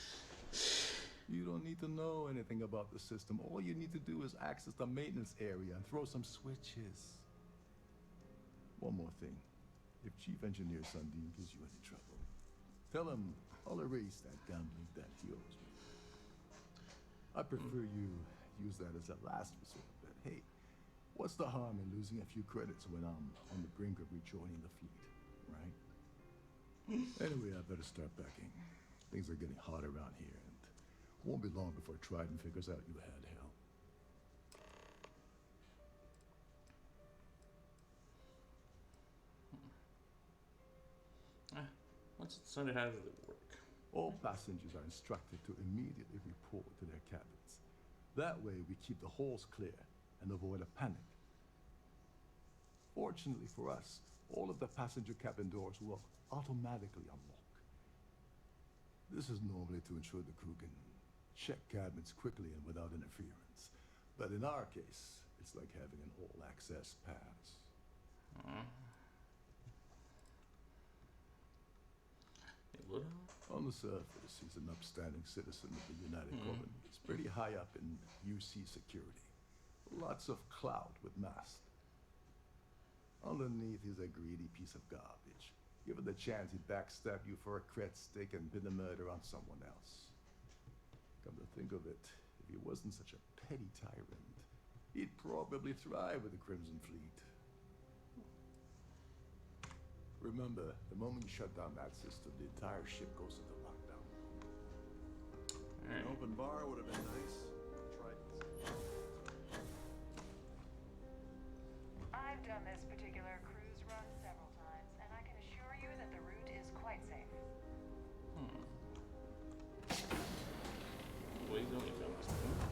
You don't need to know anything about the system. All you need to do is access the maintenance area and throw some switches. One more thing. If Chief Engineer Sundin gives you any trouble, tell him I'll erase that gambling debt he owes me. I prefer you use that as a last resort, but hey, what's the harm in losing a few credits when I'm on the brink of rejoining the fleet, right? Anyway, I better start packing. Things are getting hot around here, and won't be long before Trident figures out you had hell. What's it Sunday how does it work? All passengers are instructed to immediately report to their cabins. That way we keep the halls clear and avoid a panic. Fortunately for us, all of the passenger cabin doors will automatically unlock. This is normally to ensure the crew can check cabins quickly and without interference. But in our case, it's like having an all-access pass. On the surface, he's an upstanding citizen of the United Colonies, pretty high up in UC Security. Lots of clout with Mast. Underneath, he's a greedy piece of garbage. Given the chance, he'd backstab you for a cred stick and pin the murder on someone else. Come to think of it, if he wasn't such a petty tyrant, he'd probably thrive with the Crimson Fleet. Remember, the moment you shut down that system, the entire ship goes into lockdown. An open bar would have been nice. I've done this particular cruise run several times, and I can assure you that the route is quite safe. Well, he's only found this one.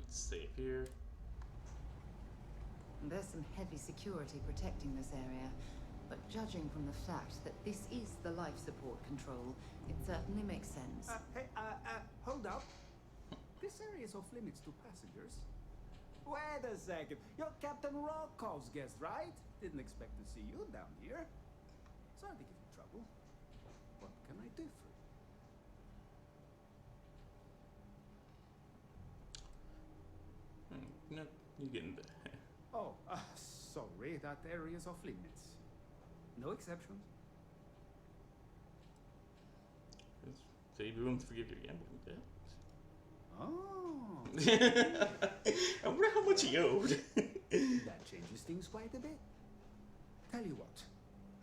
Safe here. There's some heavy security protecting this area, but judging from the fact that this is the life support control, it certainly makes sense. Hold up. This area is off limits to passengers. Wait a second. You're Captain Rocko's guest, right? Didn't expect to see you down here. Sorry to give you trouble. What can I do for you? No, you get in there. Oh, sorry, that area is off limits. No exceptions. Save room to forgive your gambling debt. Oh. I wonder how much he owed. That changes things quite a bit. Tell you what,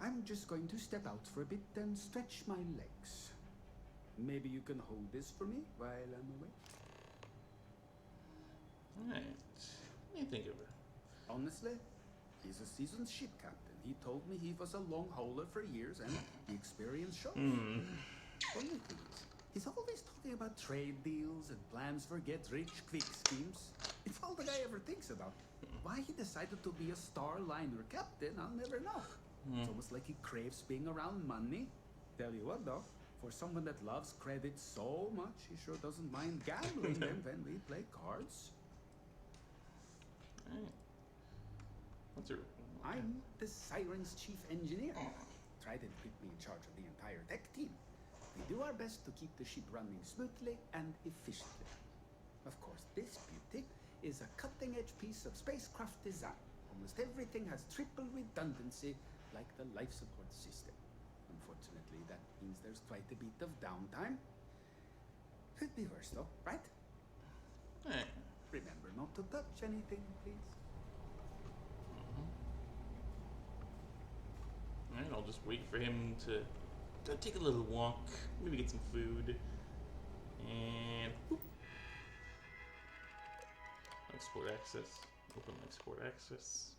I'm just going to step out for a bit and stretch my legs. Maybe you can hold this for me while I'm away. Alright. Let me think of it. Honestly, he's a seasoned ship captain. He told me he was a long hauler for years, and the experience shows. Only thing is, he's always talking about trade deals and plans for get-rich-quick schemes. It's all the guy ever thinks about. Why he decided to be a Starliner captain, I'll never know. It's almost like he craves being around money. Tell you what, though, for someone that loves credit so much, he sure doesn't mind gambling them when we play cards. What's your... I'm the Siren's chief engineer. Trident put me in charge of the entire tech team. We do our best to keep the ship running smoothly and efficiently. Of course, this beauty is a cutting-edge piece of spacecraft design. Almost everything has triple redundancy, like the life support system. Unfortunately, that means there's quite a bit of downtime. Could be worse, though, right? Hey. Remember not to touch anything, please. Alright, I'll just wait for him to go take a little walk, maybe get some food, and whoop. Export access. Open export access.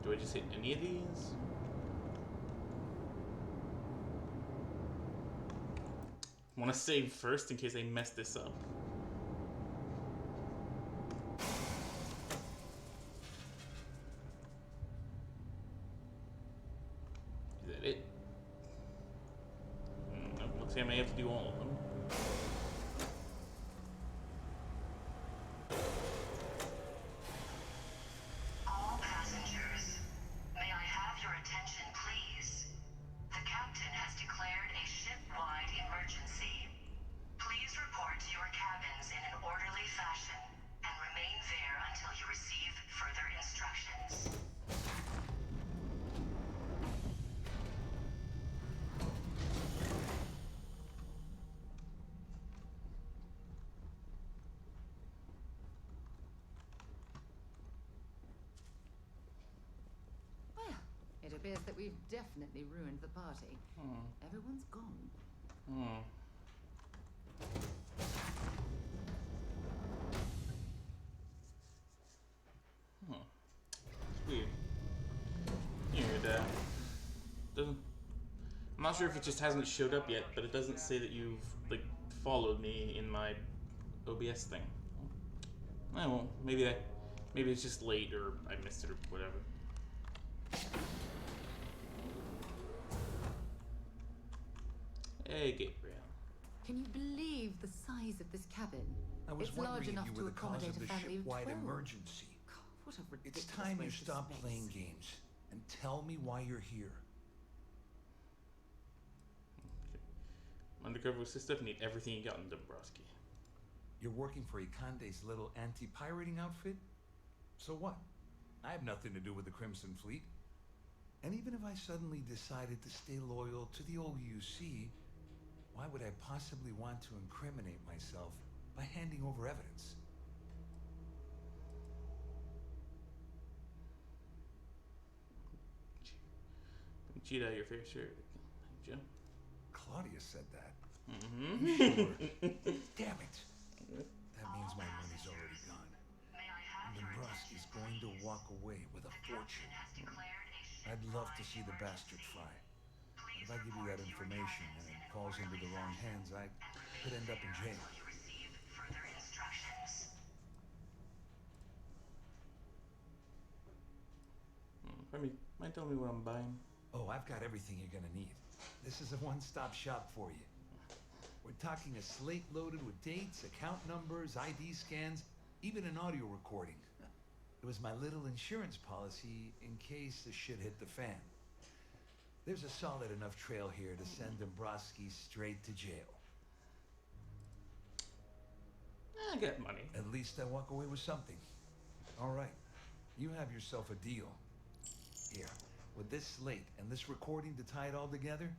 Do I just hit any of these? I want to save first in case I mess this up. Is that it? Nope, looks like I may have to do all of them. All passengers, may I have your attention, please? The captain has declared a ship-wide emergency. Please report to your cabins in an orderly fashion and remain there until you receive further instructions. Well, it appears that we've definitely ruined the party. Everyone's gone. It's weird. Weird, doesn't... I'm not sure if it just hasn't showed up yet, but it doesn't say that you've, like, followed me in my OBS thing. Oh, well, maybe it's just late, or I missed it, or whatever. Hey, Gabriel. Can you believe the size of this cabin? I was It's large wondering enough if you to were the cause accommodate of a the family of ship-wide 12. emergency. What a It's ridiculous time you waste of stop space. playing games and tell me why you're here. Undercover with this stuff, need everything you got in Dombrowski. You're working for Ikande's little anti-pirating outfit? So what? I have nothing to do with the Crimson Fleet. And even if I suddenly decided to stay loyal to the old UC, why would I possibly want to incriminate myself by handing over evidence? Cheat out your fair share, Jim. Claudia said that. Mm-hmm. I'm sure. Damn it. That means my money's already gone. And Dombrowski's going to walk away with a fortune. I'd love to see the bastard fly. But if I give you that information and it falls into the wrong hands, I could end up in jail. Might tell me what I'm buying. Oh, I've got everything you're gonna need. This is a one-stop shop for you. We're talking a slate loaded with dates, account numbers, ID scans, even an audio recording. It was my little insurance policy in case the shit hit the fan. There's a solid enough trail here to send Dombrowski straight to jail. I got money. At least I walk away with something. All right, you have yourself a deal. Here, with this slate and this recording to tie it all together,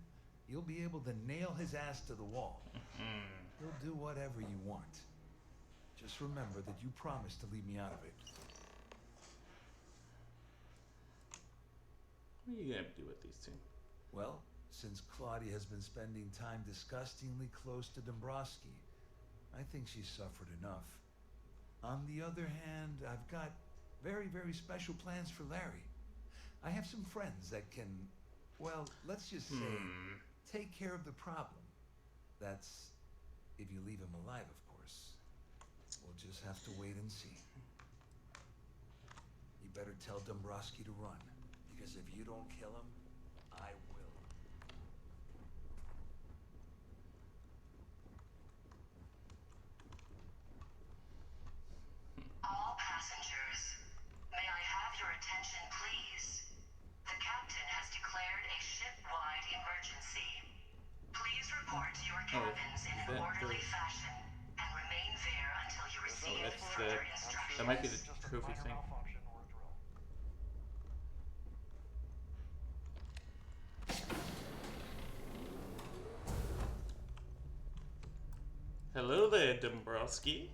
you'll be able to nail his ass to the wall. He'll do whatever you want. Just remember that you promised to leave me out of it. What are you gonna do with these two? Well, since Claudia has been spending time disgustingly close to Dombrowski, I think she's suffered enough. On the other hand, I've got very, very special plans for Larry. I have some friends that can, well, let's just say, take care of the problem. That's if you leave him alive, of course. We'll just have to wait and see. You better tell Dombrowski to run, because if you don't kill him, I will. cabins in an orderly fashion and remain there until you receive further instructions. That might be the trophy thing. Hello there, Dombrowski.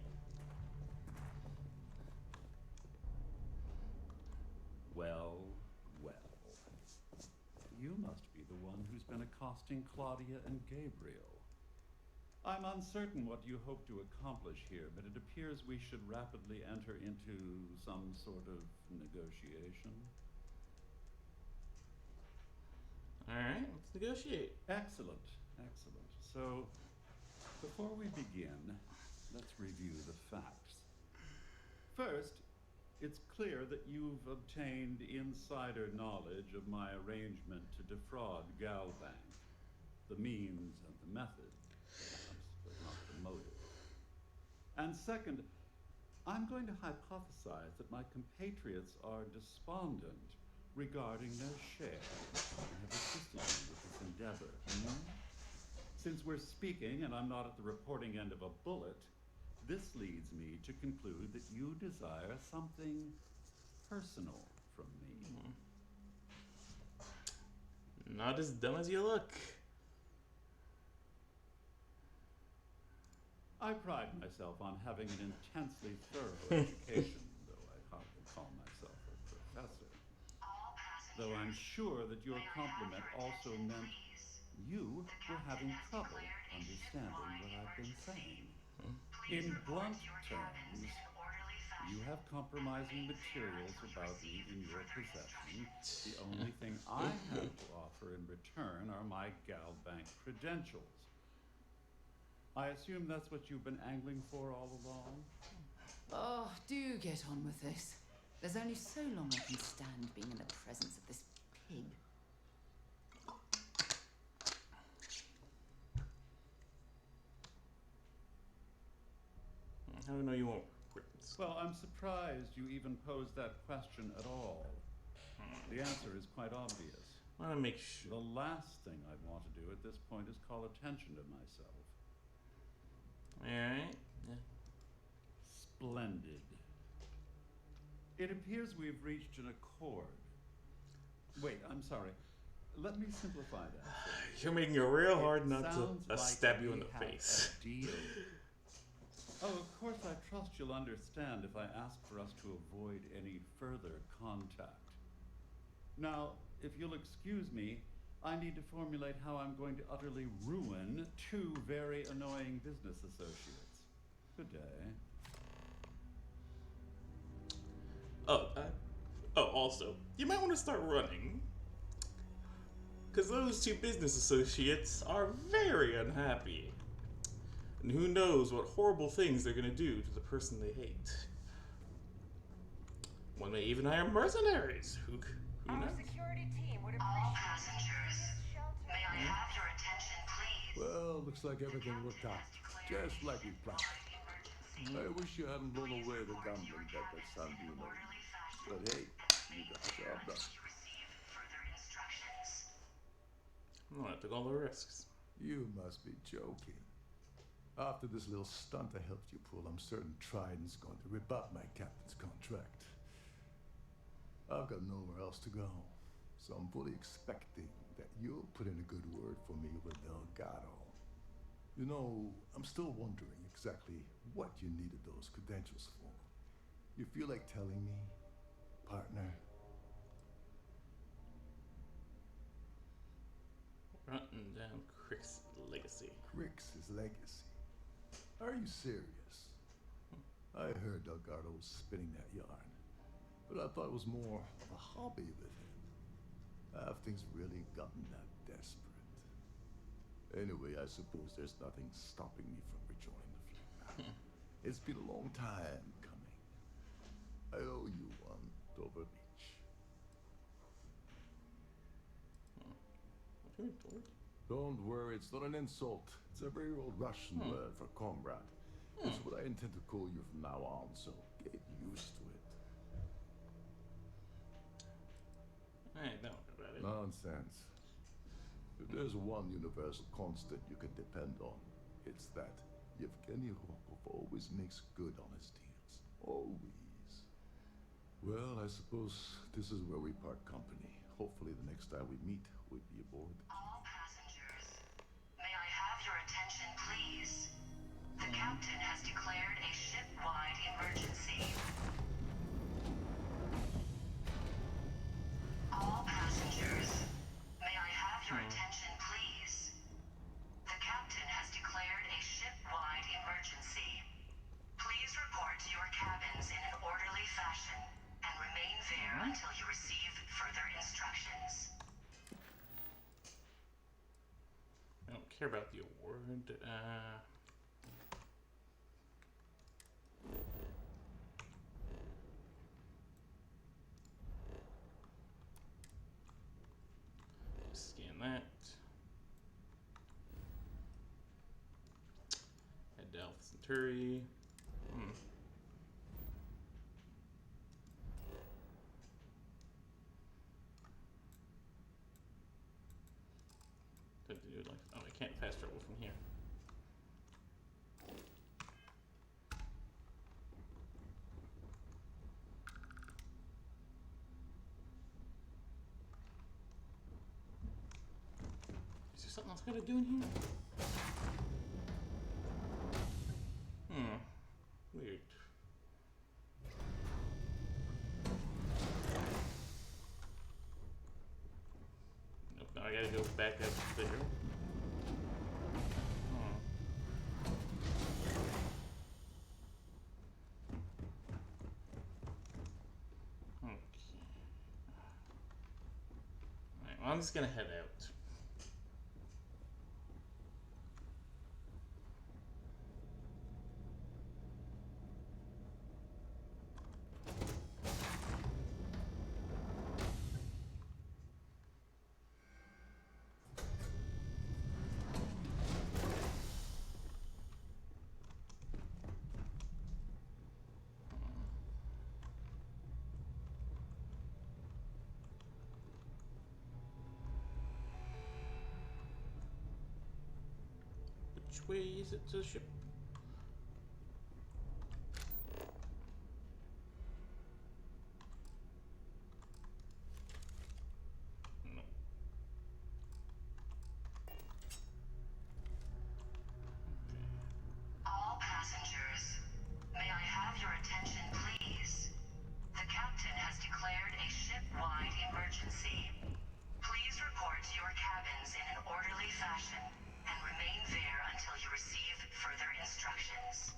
Well, well. You must be the one who's been accosting Claudia and Gabriel. I'm uncertain what you hope to accomplish here, but it appears we should rapidly enter into some sort of negotiation. Alright, let's negotiate. Excellent, excellent. So, before we begin, let's review the facts. First, it's clear that you've obtained insider knowledge of my arrangement to defraud Galbank. The means and the method, perhaps, but not the motive. And second, I'm going to hypothesize that my compatriots are despondent regarding their share and have assisted you with this endeavor. Since we're speaking and I'm not at the reporting end of a bullet, this leads me to conclude that you desire something personal from me. Not as dumb as you look. I pride myself on having an intensely thorough education, though I hardly call myself a professor. Though I'm sure that your compliment also meant you were having trouble understanding what I've been saying. In blunt terms, you have compromising materials about me in your possession. The only thing I have to offer in return are my Galbank credentials. I assume that's what you've been angling for all along? Oh, do get on with this. There's only so long I can stand being in the presence of this pig. How do I know you won't? Well, I'm surprised you even posed that question at all. The answer is quite obvious. I want to make sure. The last thing I'd want to do at this point is call attention to myself. Alright. Yeah. Splendid. It appears we've reached an accord. Wait, I'm sorry. Let me simplify that. You're making it real hard not to Sounds like stab you we in the have face. a deal. Oh, of course, I trust you'll understand if I ask for us to avoid any further contact. Now, if you'll excuse me, I need to formulate how I'm going to utterly ruin two very annoying business associates. Good day. Also, you might want to start running. Because those two business associates are very unhappy. And who knows what horrible things they're going to do to the person they hate. One may even hire mercenaries. Who knows? Security team would All passengers, may I have your attention, please? Well, looks like everything worked out just like we planned. I wish you hadn't blown away the gambling debt at San Bruno. But hey, you got the job done. Well, I took all the risks. You must be joking. After this little stunt I helped you pull, I'm certain Trident's going to rip up my captain's contract. I've got nowhere else to go, so I'm fully expecting that you'll put in a good word for me with Delgado. You know, I'm still wondering exactly what you needed those credentials for. You feel like telling me, partner? Running down Crick's legacy. Crick's legacy? Are you serious? I heard Delgado was spinning that yarn, but I thought it was more of a hobby with him. Have things really gotten that desperate? Anyway, I suppose there's nothing stopping me from rejoining the fleet now. It's been a long time coming. I owe you one, Dover Beach. Don't worry, it's not an insult. It's a very old Russian word for comrade. It's what I intend to call you from now on, so get used to it. Hey, don't worry about it. Nonsense. If there's one universal constant you can depend on, it's that Yevgeny Rokov always makes good on his deals. Always. Well, I suppose this is where we part company. Hopefully the next time we meet, we'll be aboard. All passengers, may I have your attention, please? The captain has declared a ship-wide emergency. All passengers, may I have your attention, please? The captain has declared a ship-wide emergency. Please report to your cabins in an orderly fashion and remain there until you receive further instructions. I don't care about the award. Scan that. Head to Alpha Centauri. What to do, like, oh, I can't fast travel from here. Is there something else I gotta do in here? Weird. Nope, now I gotta go back up there. Okay. Alright, well, I'm just gonna head out. Which way is it to the ship? No. All passengers, may I have your attention, please? The captain has declared a ship-wide emergency. Please report to your cabins in an orderly fashion and remain there until you receive further instructions.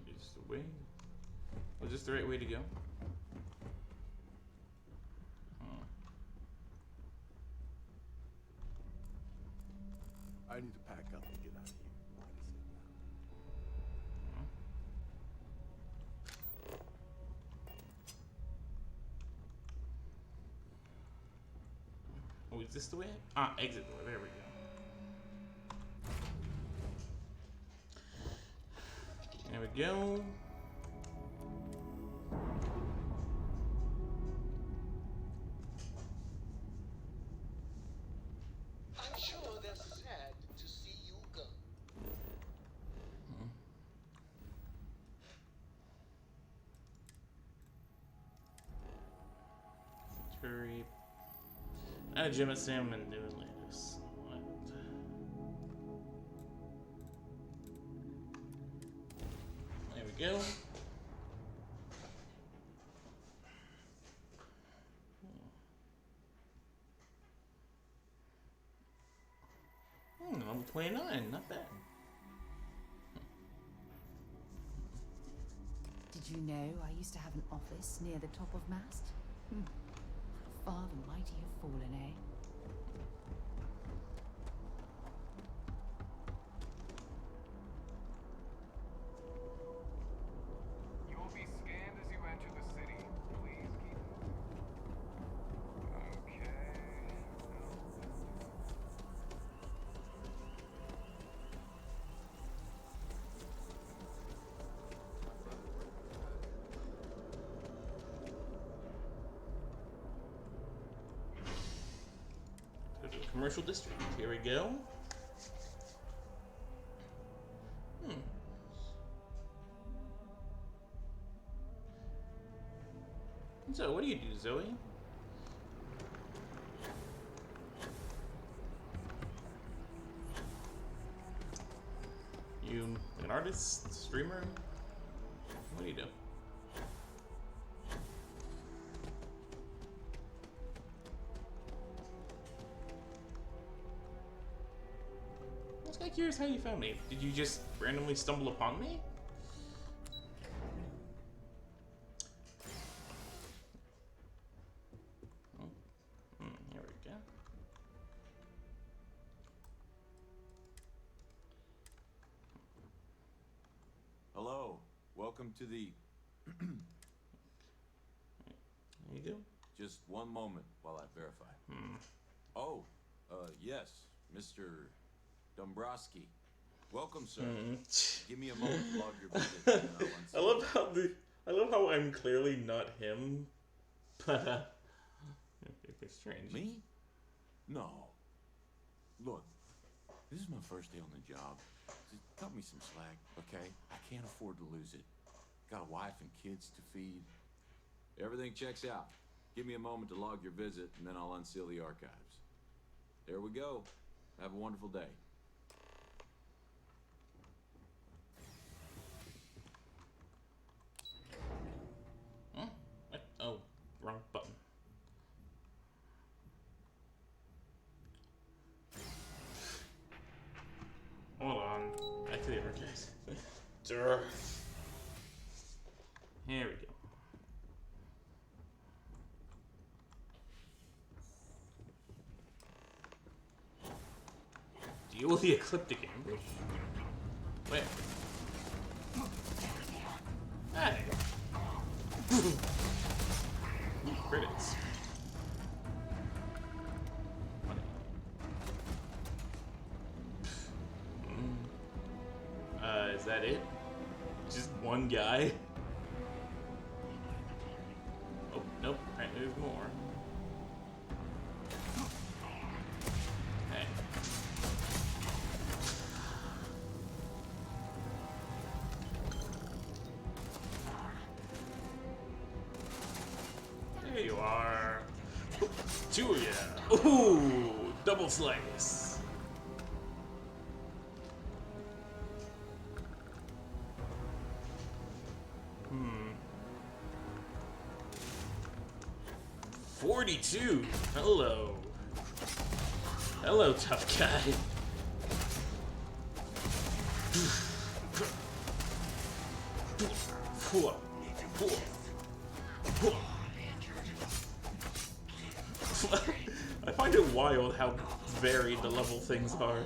Is the way? Was this the right way to go? I need to pack up and get out of here. Oh, is this the way? Ah, exit door. There we go. There we go. I'm sure they're sad to see you go. Centauri. I had a gym at Sam and New Atlantis. What? There we go. Level 29, not bad. Did you know I used to have an office near the top of Mast? How far the mighty have fallen, eh? You will be scanned as you enter the city. Please keep. Okay. commercial district. Here we go. So, what do you do, Zoe? You an artist, streamer? What do you do? I was kind of curious how you found me. Did you just randomly stumble upon me? Here we go. Hello. Welcome to the... There you go. Just one moment while I verify. Oh, yes, Mr. Dombrowski. Welcome, sir. Give me a moment to log your visit. I love how I'm clearly not him, but it's strange. Me? No. Look, this is my first day on the job. Just cut me some slack, okay? I can't afford to lose it. Got a wife and kids to feed. Everything checks out. Give me a moment to log your visit, and then I'll unseal the archives. There we go. Have a wonderful day. What? Oh, wrong button. Hold on. Back to the archives. Here we go. Deal with the ecliptic ambush. Wait. Hey. Credits. Is that it? Just one guy? Oh, nope. Apparently there's more. Hey. There you are. Two of ya. Ooh, double slice. 42. Hello. Hello, tough guy. I find it wild how varied the level things are.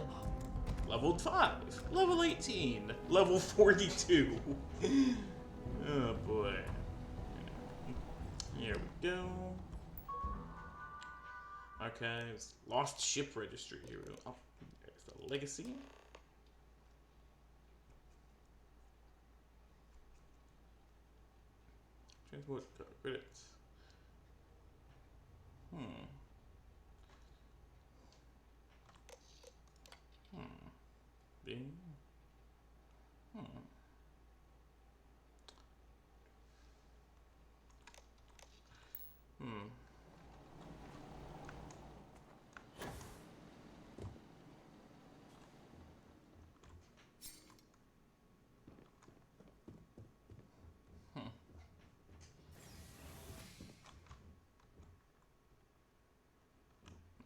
Level 5, level 18, level 42. Oh boy. Here we go. Archives, lost ship registry. Here we go. Oh, there's the legacy. Transport credits. Bing.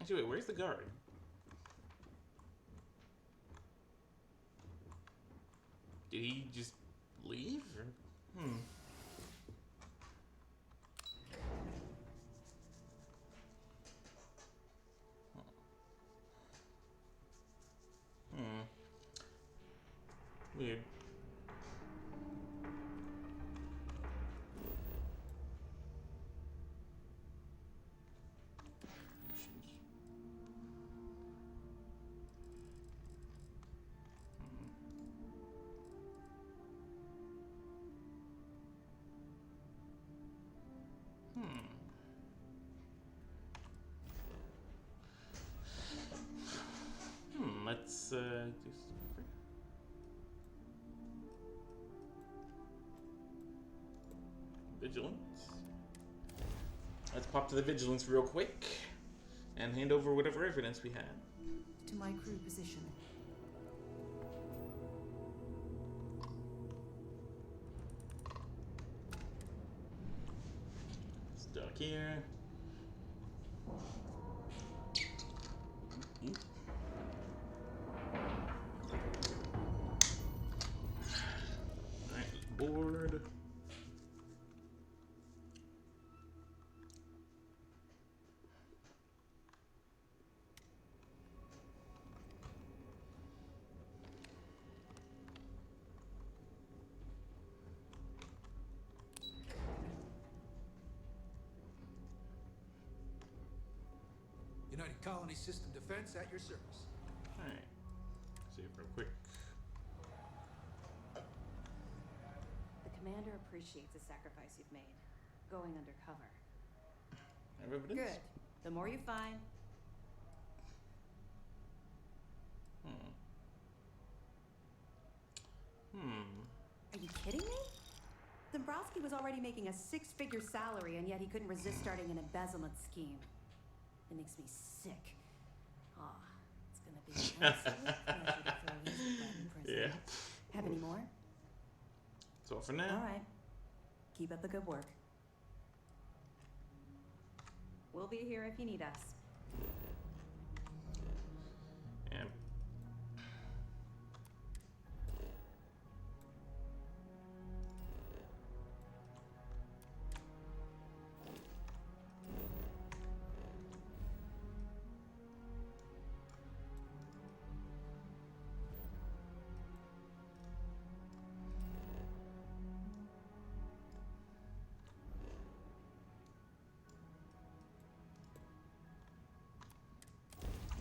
Actually, wait, where's the guard? Did he just leave? Or? Weird. Vigilance. Let's pop to the vigilance real quick and hand over whatever evidence we had. To my crew position. Stuck here. Alright, board. United Colony System Defense at your service. Alright. Save real quick. The commander appreciates the sacrifice you've made, going undercover. Have evidence? Good. The more you find, Are you kidding me? Dombrowski was already making a 6-figure salary, and yet he couldn't resist starting an embezzlement scheme. It makes me sick. Ah, it's gonna be an absolute pleasure to throw his butt in prison. Yeah. Have any more? That's all for now. All right. Keep up the good work. We'll be here if you need us. Yeah.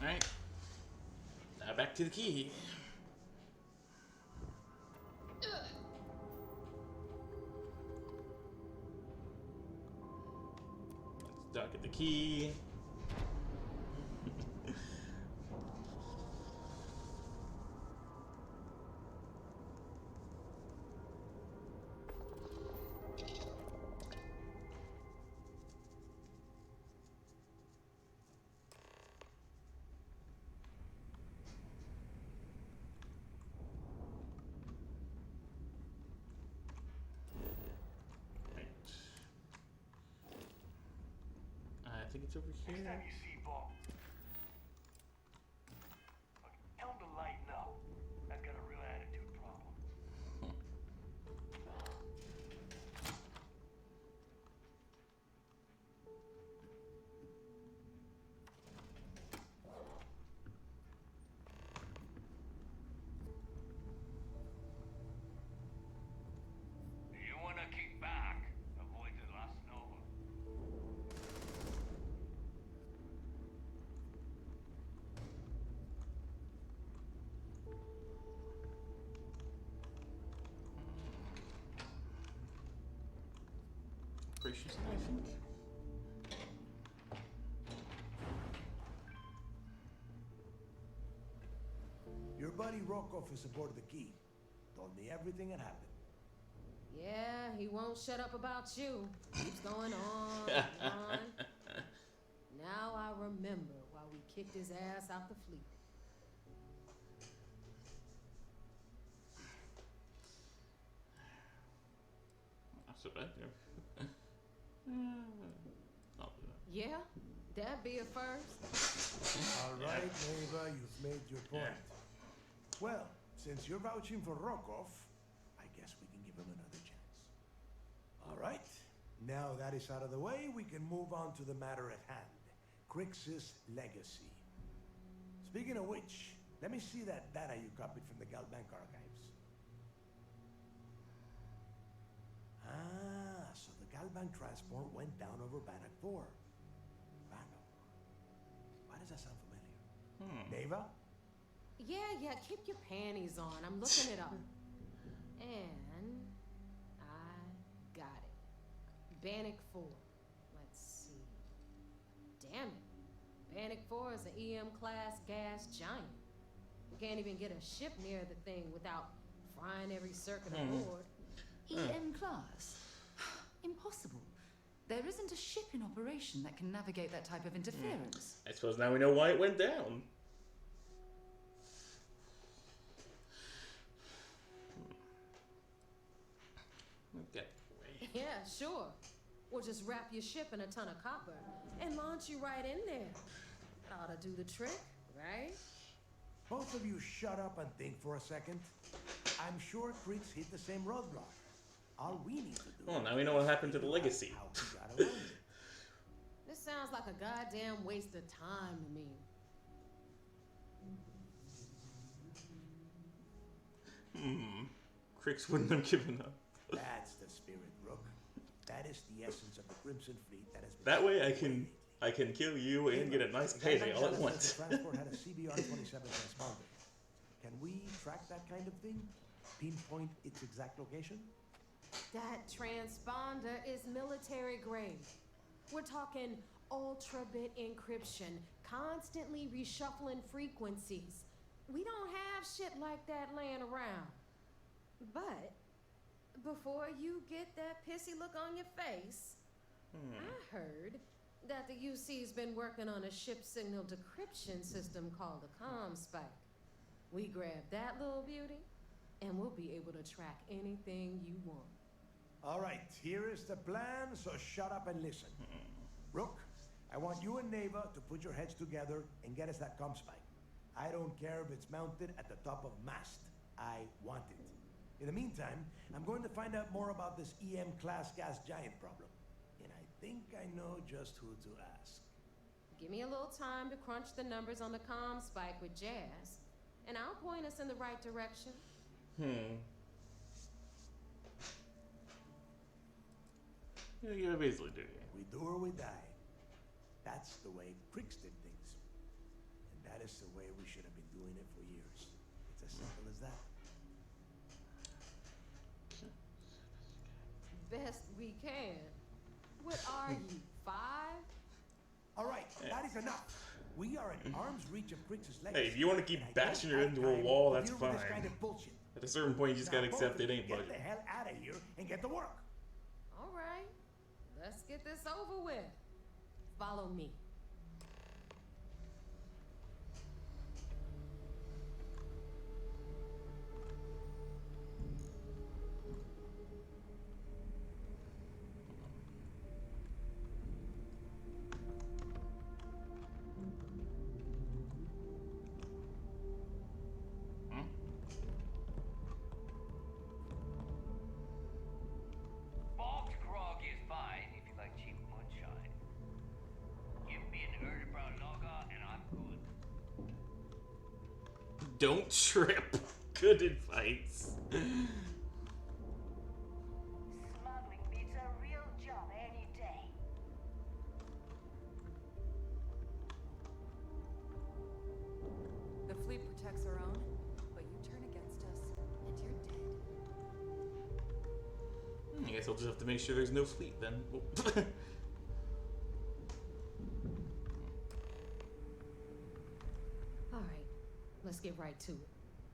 Alright. Now back to the key. Let's duck at the key. I think it's over here. Next time you see Bob, tell him to lighten up. I've got a real attitude problem. You wanna kick back? Avoid the Las Nova. Gracious, I think. Your buddy Rokov is aboard the Key. Told me everything that happened. Yeah, he won't shut up about you. Keeps going on and on. Now I remember why we kicked his ass out the fleet. Not so bad. I'll do that. Yeah, that'd be a first. All right, Neva, you've made your point. Well, since you're vouching for Rokov, I guess we can give him another chance. All right. Now that is out of the way, we can move on to the matter at hand. Crix's legacy. Speaking of which, let me see that data you copied from the Galbank archives. Ah, so the Galbank transport went down over Bannock 4. Bannock. Why does that sound familiar? Neva? Yeah, keep your panties on. I'm looking it up. And I got it. Bannock 4. Let's see. Damn it. Bannock 4 is an EM-class gas giant. You can't even get a ship near the thing without frying every circuit aboard. EM class? Impossible. There isn't a ship in operation that can navigate that type of interference. I suppose now we know why it went down. Get away. Yeah, sure. Or just wrap your ship in a ton of copper and launch you right in there. That ought to do the trick, right? Both of you shut up and think for a second. I'm sure Krix hit the same roadblock. All we need to do. Oh, now we know what happened to the legacy. How we got around it. This sounds like a goddamn waste of time to me. Krix wouldn't have given up. That's the spirit, Rook. That is the essence of the Crimson Fleet that has been. That way I can kill you and get a nice payday all at once. The transport had a CBR-27 transponder. Can we track that kind of thing? Pinpoint its exact location? That transponder is military grade. We're talking ultra-bit encryption, constantly reshuffling frequencies. We don't have shit like that laying around. But before you get that pissy look on your face, I heard that the UC's been working on a ship signal decryption system called the ComSpike. We grab that little beauty, and we'll be able to track anything you want. All right, here is the plan, so shut up and listen. Rook, I want you and Neva to put your heads together and get us that ComSpike. I don't care if it's mounted at the top of mast. I want it. In the meantime, I'm going to find out more about this EM-class gas giant problem. And I think I know just who to ask. Give me a little time to crunch the numbers on the ComSpike with Jazz, and I'll point us in the right direction. Yeah, you basically do. We do or we die. That's the way Krix did things. And that is the way we should have been doing it for years. It's as simple as that. Best we can. What are you, 5? All right, that is enough. We are at arm's reach of Krix's legacy. Hey, if you want to keep bashing her into a wall, that's fine. At a certain point, you just gotta accept it ain't budget. Get the hell out of here and get to work. All right, let's get this over with. Follow me. Box grog is fine if you like cheap moonshine. Give me an early brown lager and I'm good. Don't trip. Good advice. Smuggling beats a real job any day. The fleet protects our own, but you turn against us, and you're dead. I guess I'll just have to make sure there's no fleet then. All right, let's get right to it.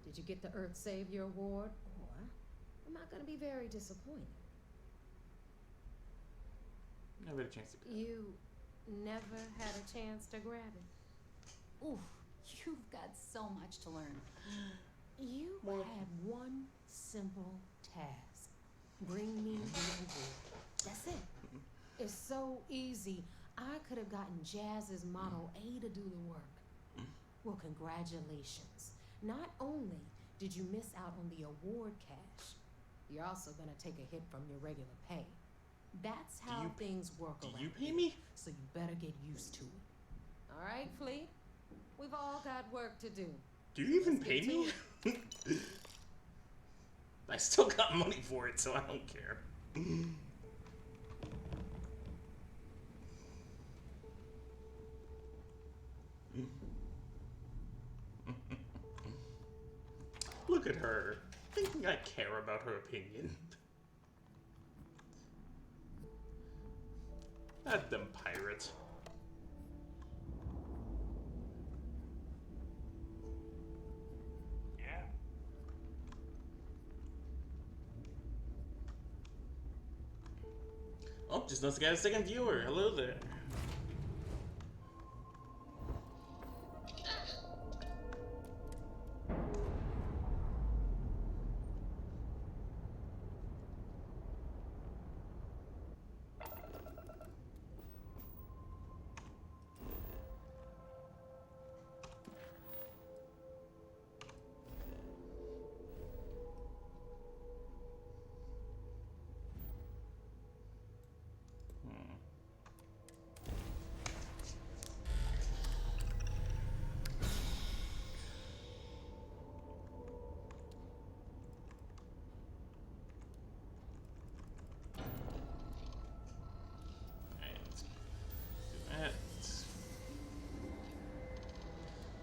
Did you get the Earth Savior Award? Or am I gonna be very disappointed? Never had a chance to. You never had a chance to grab it. Oof, you've got so much to learn. You had one simple task. Bring me the award. That's it. It's so easy. I could have gotten Jazz's Model A to do the work. Well, congratulations. Not only did you miss out on the award cash, you're also gonna take a hit from your regular pay. That's how things work around you pay me? So you better get used to it. All right, Fleet? We've all got work to do. Do you even pay me? I still got money for it, so I don't care. Look at her, thinking I care about her opinion. That dumb pirate. Yeah? just noticed I got a second viewer. Hello there.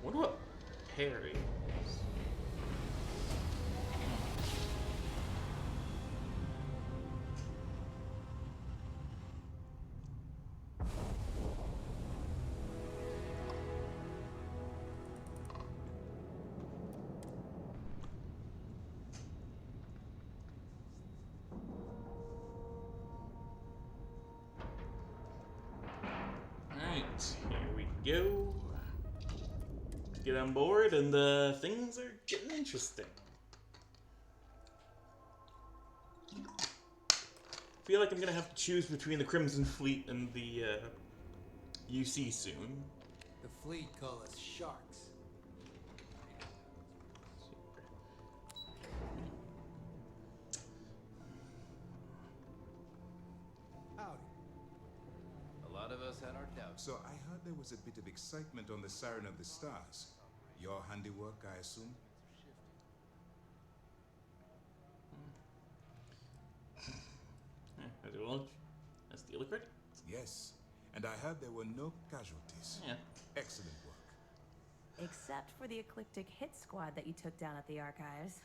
What about Harry? Alright, here we go. Get on board, and things are getting interesting. I feel like I'm gonna have to choose between the Crimson Fleet and the UC soon. The fleet call us sharks. Howdy. A lot of us had our doubts. So I heard there was a bit of excitement on the Siren of the Stars. Your handiwork, I assume? As you launch, that's the other credit. Yes, and I heard there were no casualties. Yeah. Excellent work. Except for the eclectic hit squad that you took down at the archives.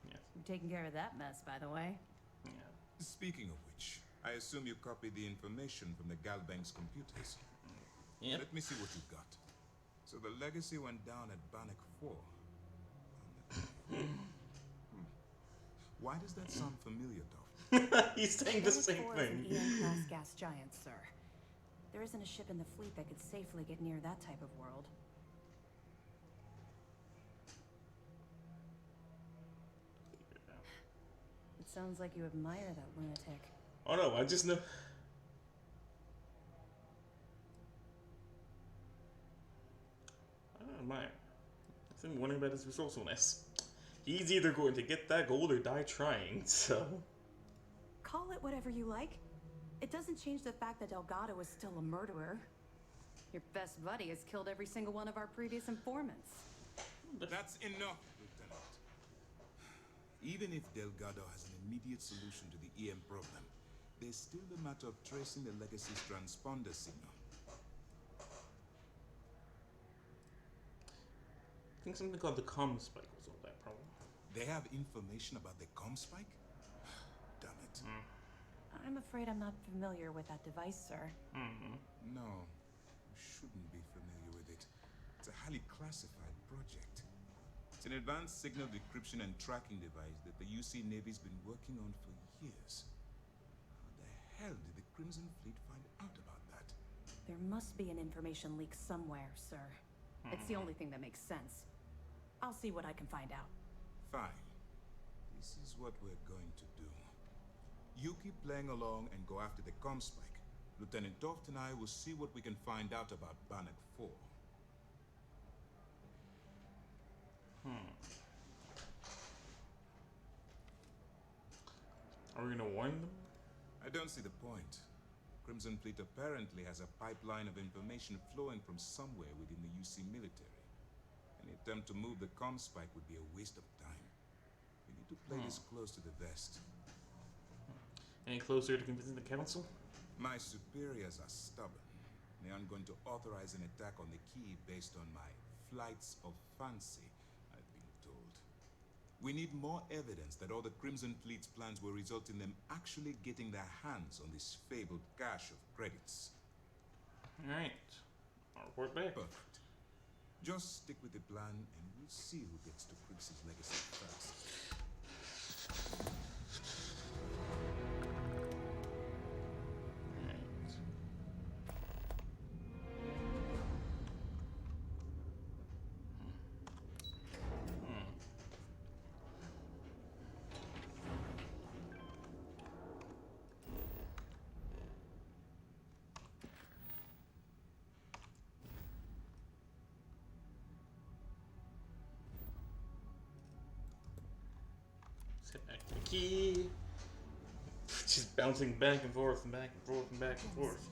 Yes. You're taking care of that mess, by the way. Yeah. Speaking of which, I assume you copied the information from the Galbank's computers. Yep. Let me see what you got. So the legacy went down at Bannock 4. Why does that sound familiar, Dolph? He's saying the same Bannock 4 thing. is an EM-class gas giant, sir. There isn't a ship in the fleet that could safely get near that type of world. It sounds like you admire that lunatic. Oh no, I just know. I don't admire. I'm wondering about his resourcefulness. He's either going to get that gold or die trying, so. Call it whatever you like. It doesn't change the fact that Delgado is still a murderer. Your best buddy has killed every single one of our previous informants. That's enough, Lieutenant. Even if Delgado has an immediate solution to the EM problem, there's still the matter of tracing the Legacy's transponder signal. I think something called the comm spike was all that problem. They have information about the comm spike? Damn it. I'm afraid I'm not familiar with that device, sir. No, you shouldn't be familiar with it. It's a highly classified project. It's an advanced signal decryption and tracking device that the UC Navy's been working on for years. How the hell did the Crimson Fleet find out about that? There must be an information leak somewhere, sir. It's the only thing that makes sense. I'll see what I can find out. Fine. This is what we're going to do. You keep playing along and go after the comm spike. Lieutenant Toft and I will see what we can find out about Bannock 4. Are we gonna warn them? I don't see the point. Crimson Fleet apparently has a pipeline of information flowing from somewhere within the UC military. Any attempt to move the comm spike would be a waste of time. We need to play this close to the vest. Any closer to convincing the council? My superiors are stubborn. They aren't going to authorize an attack on the key based on my flights of fancy, I've been told. We need more evidence that all the Crimson Fleet's plans will result in them actually getting their hands on this fabled cache of credits. Alright. I'll report back. Perfect. Just stick with the plan and we'll see who gets to Crix's legacy first. Alright. key. Just bouncing back and forth and back and forth and back and forth.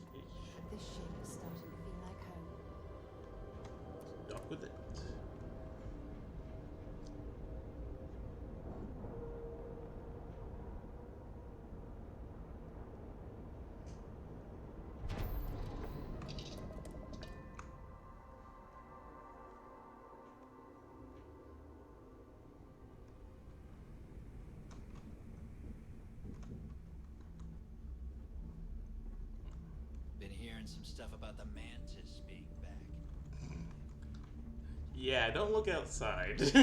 This ship is starting to feel like home. Dock with it. Been hearing some stuff about the Mantis being back. Yeah, don't look outside. Need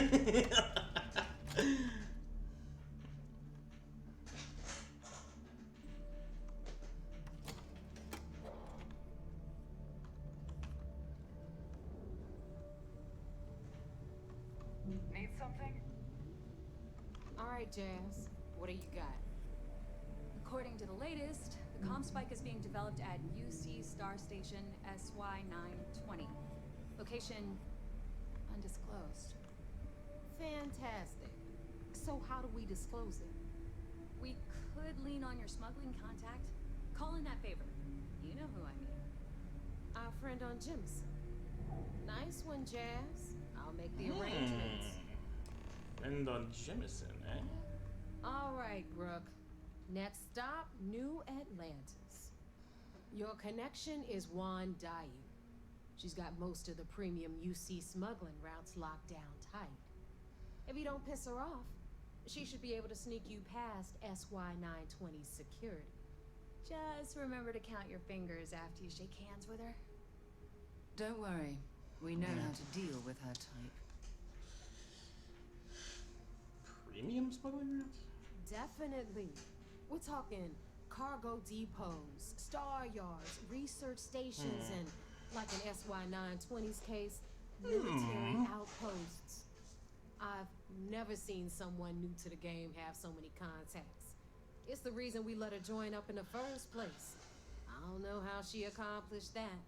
something? All right, Jazz. What do you got? According to the latest, the ComSpike is being developed at UC Star Station SY-920. Location undisclosed. Fantastic. So how do we disclose it? We could lean on your smuggling contact. Call in that favor. You know who I mean. Our friend on Jimson. Nice one, Jazz. I'll make the arrangements. And on Jemison, eh? All right, Brooke. Next stop, New Atlantis. Your connection is Juan Dayu. She's got most of the premium UC smuggling routes locked down tight. If you don't piss her off, she should be able to sneak you past SY-920 security. Just remember to count your fingers after you shake hands with her. Don't worry. We know how to deal with her type. Premium smuggling routes? Definitely. We're talking cargo depots, star yards, research stations, and, like in SY-920's case, military outposts. I've never seen someone new to the game have so many contacts. It's the reason we let her join up in the first place. I don't know how she accomplished that.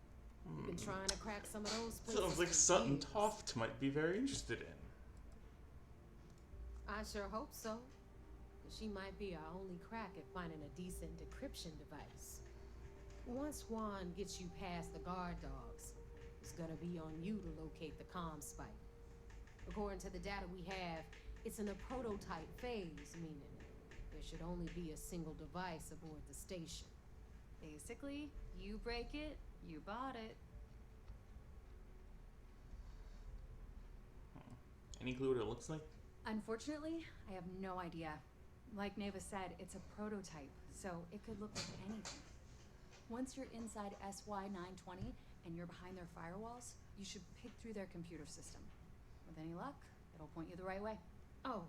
We've been trying to crack some of those places. Sounds like for Sutton years. Toft might be very interested in. I sure hope so. She might be our only crack at finding a decent decryption device. Once Juan gets you past the guard dogs, it's gonna be on you to locate the ComSpike. According to the data we have, it's in a prototype phase, meaning there should only be a single device aboard the station. Basically, you break it, you bought it. Any clue what it looks like? Unfortunately, I have no idea. Like Neva said, it's a prototype, so it could look like anything. Once you're inside SY-920 and you're behind their firewalls, you should pick through their computer system. With any luck, it'll point you the right way. Oh,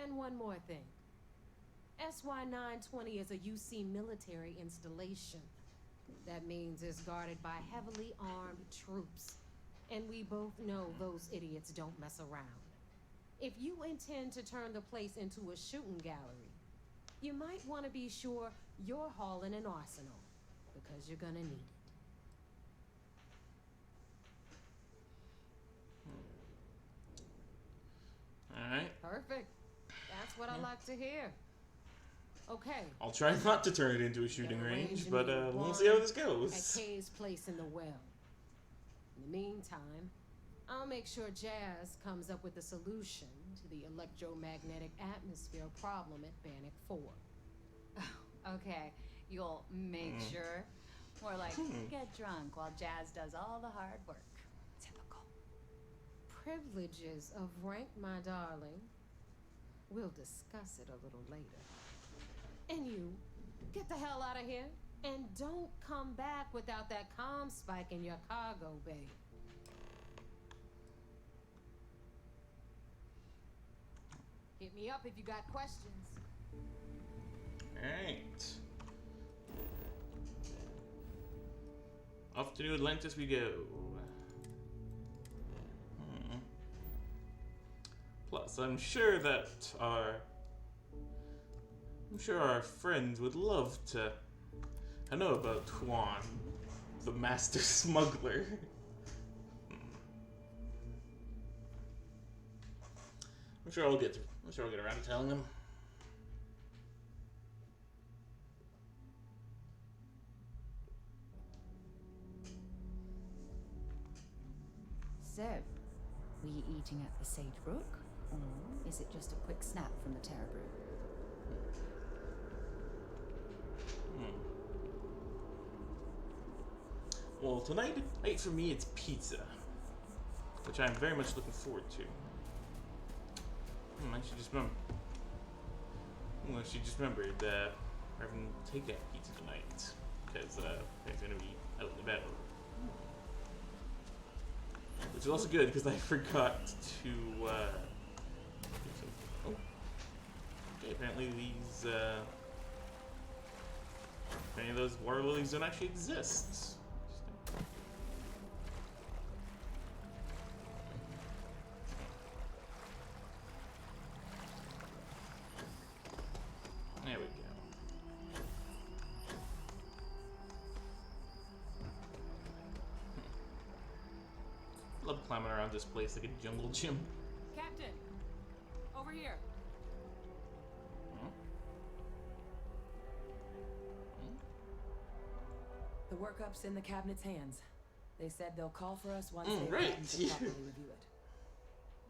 and one more thing. SY-920 is a UC military installation. That means it's guarded by heavily armed troops. And we both know those idiots don't mess around. If you intend to turn the place into a shooting gallery, you might want to be sure you're hauling an arsenal, because you're gonna need it. Alright. Perfect. That's what I like to hear. Okay. I'll try not to turn it into a shooting Gotta range, arrange but to meet we'll see how Juan this goes. At Kay's place in the well. In the meantime, I'll make sure Jazz comes up with a solution to the electromagnetic atmosphere problem at Bannock 4. Okay, you'll make sure. More like, get drunk while Jazz does all the hard work. Typical. Privileges of rank, my darling. We'll discuss it a little later. And you, get the hell out of here. And don't come back without that ComSpike in your cargo bay. Hit me up if you got questions. Alright. Off to New Atlantis we go. Plus, I'm sure our friends would love to know about Juan, the master smuggler. I'm sure I'll get around to telling them. So, were you eating at the Sage Brook? Or is it just a quick snap from the Terror Brew? Well, tonight for me it's pizza, which I'm very much looking forward to. I should just remember. Well, she just remembered that we're having takeout pizza tonight because it's gonna be out and about. Which is also good because I forgot to. Oh, okay. Apparently these. Apparently those water lilies don't actually exist. There we go. Love climbing around this place like a jungle gym. Captain, over here. The workup's in the cabinet's hands. They said they'll call for us once they've gotten to properly review it.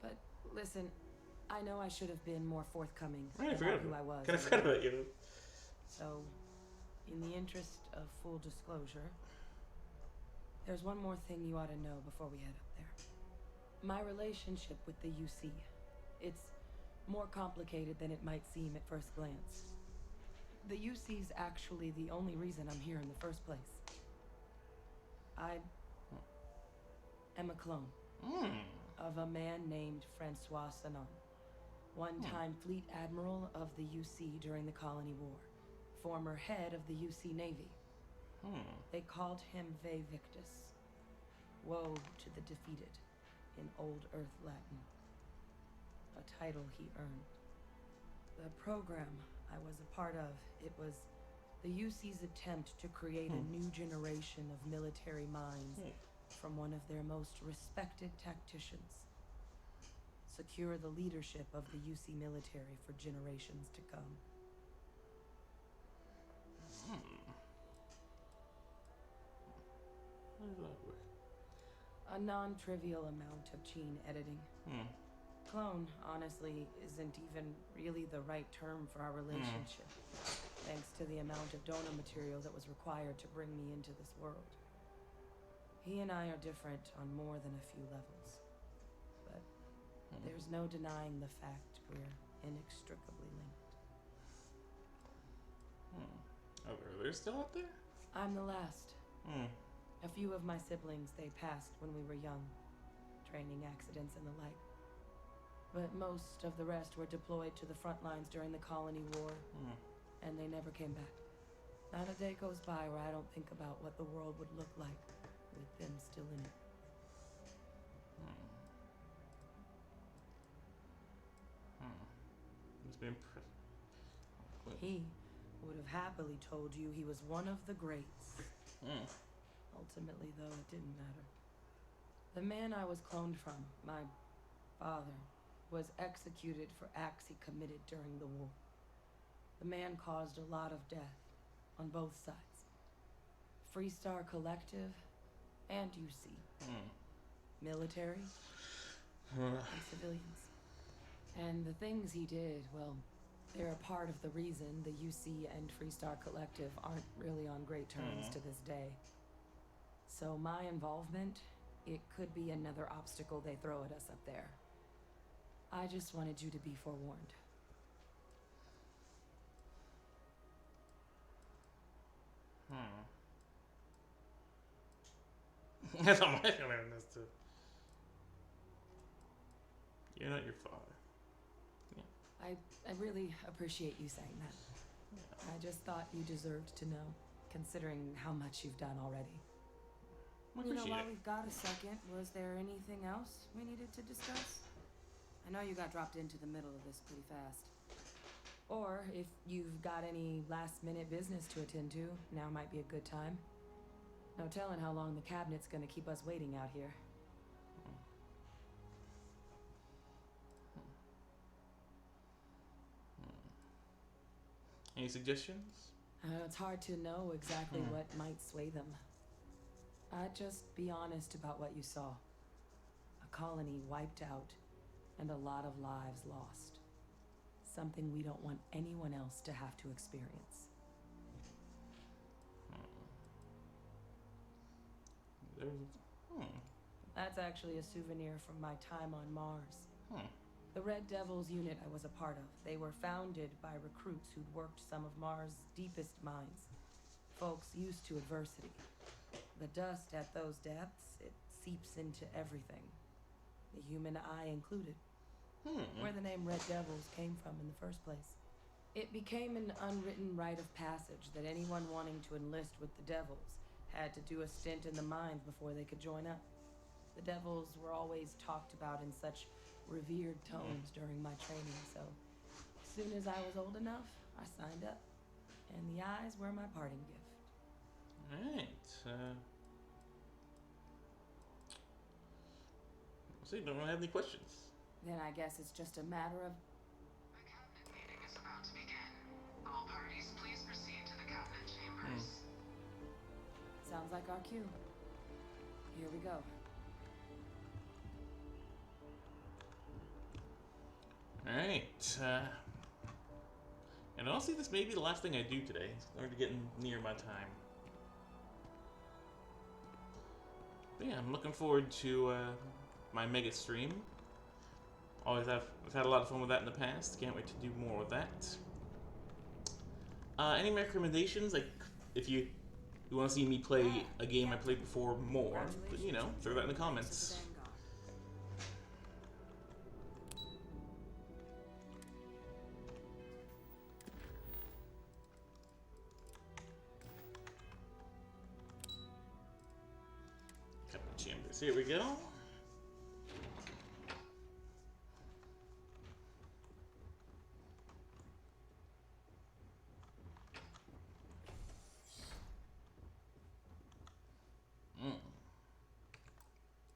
But listen, I know I should have been more forthcoming about who I was. Kind of forgot about you. So, in the interest of full disclosure, there's one more thing you ought to know before we head up there. My relationship with the UC. It's more complicated than it might seem at first glance. The UC's actually the only reason I'm here in the first place. I am a clone of a man named Francois Sanon, one-time fleet admiral of the UC during the Colony War, former head of the UC Navy. They called him Ve Victus, woe to the defeated, in Old Earth Latin, a title he earned. The program I was a part of, it was the UC's attempt to create a new generation of military minds from one of their most respected tacticians. Secure the leadership of the UC military for generations to come. How does that work? A non-trivial amount of gene editing. Clone, honestly, isn't even really the right term for our relationship, thanks to the amount of donor material that was required to bring me into this world. He and I are different on more than a few levels, but there's no denying the fact we're inextricably linked. Oh, are they still out there? I'm the last. A few of my siblings, they passed when we were young, training accidents and the like. But most of the rest were deployed to the front lines during the Colony War, and they never came back. Not a day goes by where I don't think about what the world would look like with them still in it. Must be impressive. He would have happily told you he was one of the greats. Ultimately, though, it didn't matter. The man I was cloned from, my father, was executed for acts he committed during the war. The man caused a lot of death on both sides. Freestar Collective and UC. Military and civilians. And the things he did, well, they're a part of the reason the UC and Freestar Collective aren't really on great terms to this day. So my involvement, it could be another obstacle they throw at us up there. I just wanted you to be forewarned. That's not my feeling on this too. You're not your father. I really appreciate you saying that. I just thought you deserved to know, considering how much you've done already. You know, while we've got a second, was there anything else we needed to discuss? I know you got dropped into the middle of this pretty fast. Or if you've got any last-minute business to attend to, now might be a good time. No telling how long the cabinet's gonna keep us waiting out here. Any suggestions? It's hard to know exactly what might sway them. I'd just be honest about what you saw. A A colony wiped out, and a lot of lives lost. Something we don't want anyone else to have to experience. That's actually a souvenir from my time on Mars. The Red Devils unit I was a part of. They were founded by recruits who'd worked some of Mars' deepest mines. Folks used to adversity. The dust at those depths, it seeps into everything. The human eye included. Where the name Red Devils came from in the first place. It became an unwritten rite of passage that anyone wanting to enlist with the Devils had to do a stint in the mines before they could join up. The Devils were always talked about in such revered tones during my training, so as soon as I was old enough, I signed up. And the eyes were my parting gift. Alright, so you don't have any questions. Then I guess it's just a matter of... The cabinet meeting is about to begin. All parties, please proceed to the cabinet chambers. Sounds like our cue. Here we go. Alright, and honestly, this may be the last thing I do today. It's already getting near my time. But yeah, I'm looking forward to my mega stream. I've had a lot of fun with that in the past. Can't wait to do more with that. Any recommendations? Like, if you want to see me play a game I played before more, then, you know, throw that in the comments. Couple chambers. Here we go.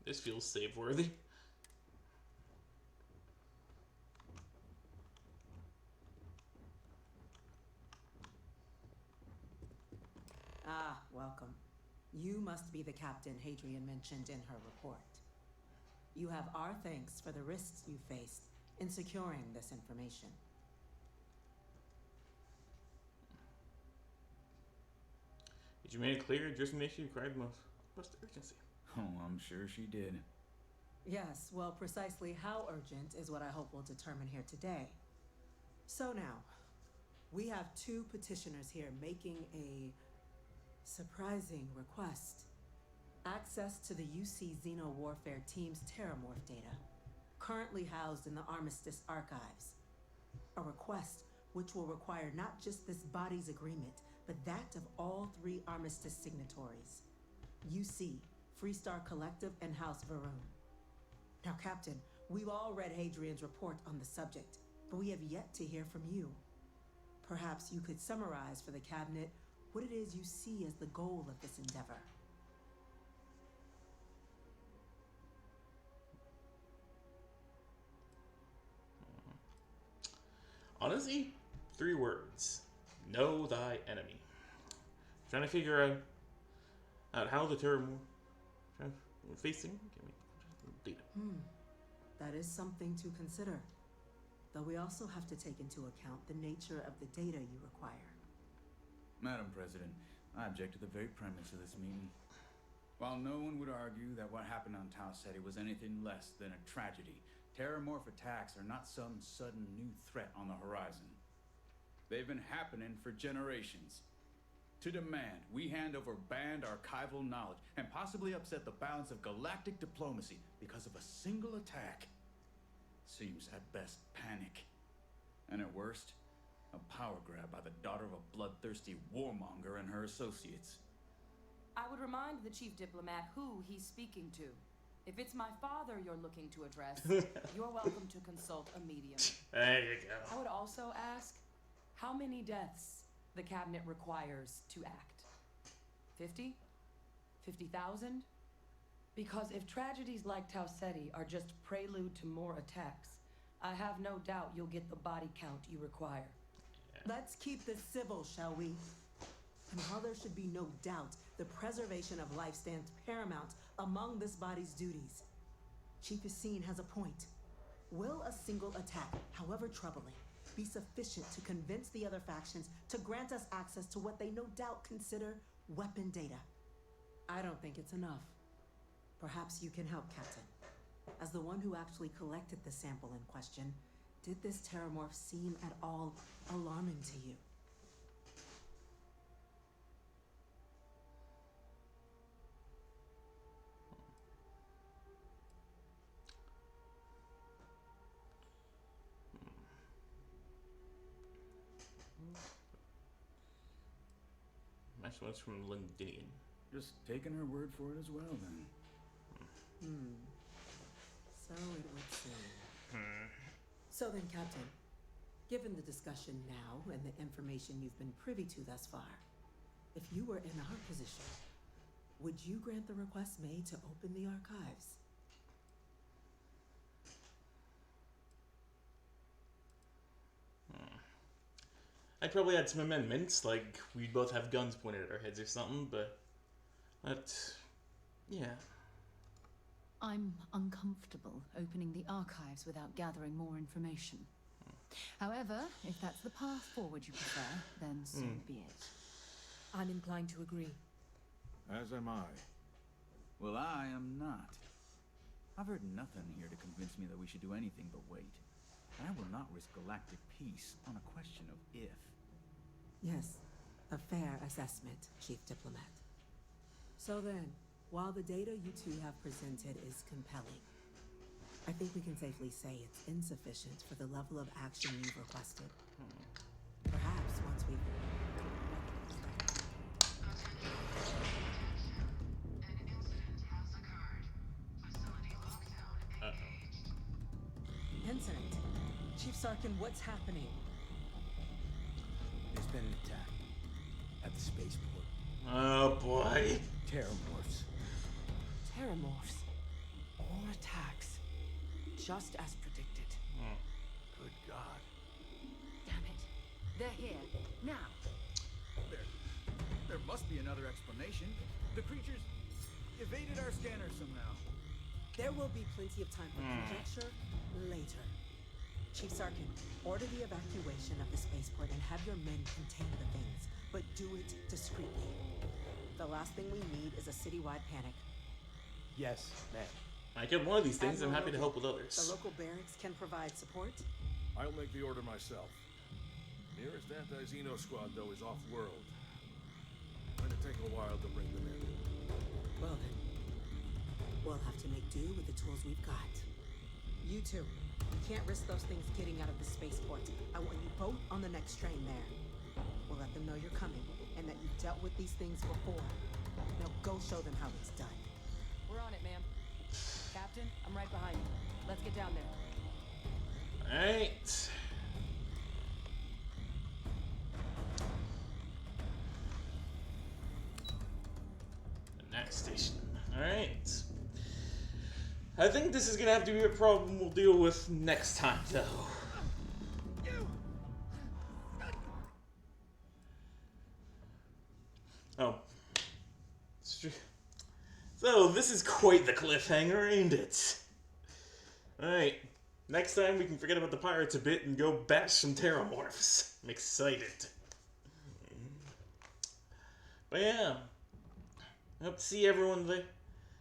This feels save-worthy. Ah, welcome. You must be the captain Hadrian mentioned in her report. You have our thanks for the risks you faced in securing this information. Did you make it clear addressing the issue required most urgency? Oh, I'm sure she did. Yes, well, precisely how urgent is what I hope will determine here today. So now, we have two petitioners here making a surprising request. Access to the UC Xeno Warfare Team's Terramorph data, currently housed in the Armistice archives. A request which will require not just this body's agreement, but that of all three Armistice signatories. UC, Freestar Collective, and House Varun. Now, Captain, we've all read Hadrian's report on the subject, but we have yet to hear from you. Perhaps you could summarize for the Cabinet what it is you see as the goal of this endeavor. Honestly, 3 words. Know thy enemy. Trying to figure out how the Terramorph facing data. That is something to consider. Though we also have to take into account the nature of the data you require. Madam President, I object to the very premise of this meeting. While no one would argue that what happened on Tau Ceti was anything less than a tragedy, Terramorph attacks are not some sudden new threat on the horizon. They've been happening for generations. To demand we hand over banned archival knowledge and possibly upset the balance of galactic diplomacy because of a single attack seems at best panic, and at worst, a power grab by the daughter of a bloodthirsty warmonger and her associates. I would remind the chief diplomat who he's speaking to. If it's my father you're looking to address, you're welcome to consult a medium. There you go. I would also ask how many deaths the Cabinet requires to act. 50? 50,000? Because if tragedies like Tau Ceti are just prelude to more attacks, I have no doubt you'll get the body count you require. Let's keep this civil, shall we? And while there should be no doubt the preservation of life stands paramount among this body's duties, Chief Yassine has a point. Will a single attack, however troubling, be sufficient to convince the other factions to grant us access to what they no doubt consider weapon data? I don't think it's enough. Perhaps you can help, Captain. As the one who actually collected the sample in question, did this terramorph seem at all alarming to you? Next one's from Lindinian. Just taking her word for it as well, then. So it would seem. So then, Captain, given the discussion now and the information you've been privy to thus far, if you were in our position, would you grant the request made to open the archives? I'd probably add some amendments, like we'd both have guns pointed at our heads or something, but yeah. I'm uncomfortable opening the archives without gathering more information. However, if that's the path forward you prefer, then so be it. I'm inclined to agree. As am I. Well, I am not. I've heard nothing here to convince me that we should do anything but wait. And I will not risk galactic peace on a question of if. Yes, a fair assessment, Chief Diplomat. So then, while the data you two have presented is compelling, I think we can safely say it's insufficient for the level of action you've requested. Perhaps once we've... Incident. Chief Sarkin, what's happening? There's been an attack at the spaceport. Oh boy. Terramorphs. Terramorphs. More attacks. Just as predicted. Good God. Damn it. They're here. Now. There must be another explanation. The creatures evaded our scanner somehow. There will be plenty of time for conjecture later. Chief Sarkin, order the evacuation of the spaceport and have your men contain the things, but do it discreetly. The last thing we need is a citywide panic. Yes, ma'am. I get one of these things, I'm Admiral happy to help with Logan, others. The local barracks can provide support. I'll make the order myself. Nearest anti-Xeno squad, though, is off-world. Might take a while to bring them in. Well then, we'll have to make do with the tools we've got. You two, you can't risk those things getting out of the spaceport. I want you both on the next train there. We'll let them know you're coming and that you've dealt with these things before. Now go show them how it's done. We're on it, ma'am. Captain, I'm right behind you. Let's get down there. Alright. The next station. Alright. I think this is gonna have to be a problem we'll deal with next time, though. Oh. So, this is quite the cliffhanger, ain't it? Alright. Next time we can forget about the pirates a bit and go bash some terramorphs. I'm excited. But yeah. Hope to see everyone there.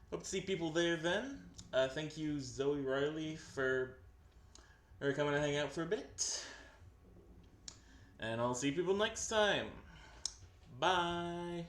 Hope to see people there then. Thank you, Zoe Riley, for coming to hang out for a bit. And I'll see people next time. Bye.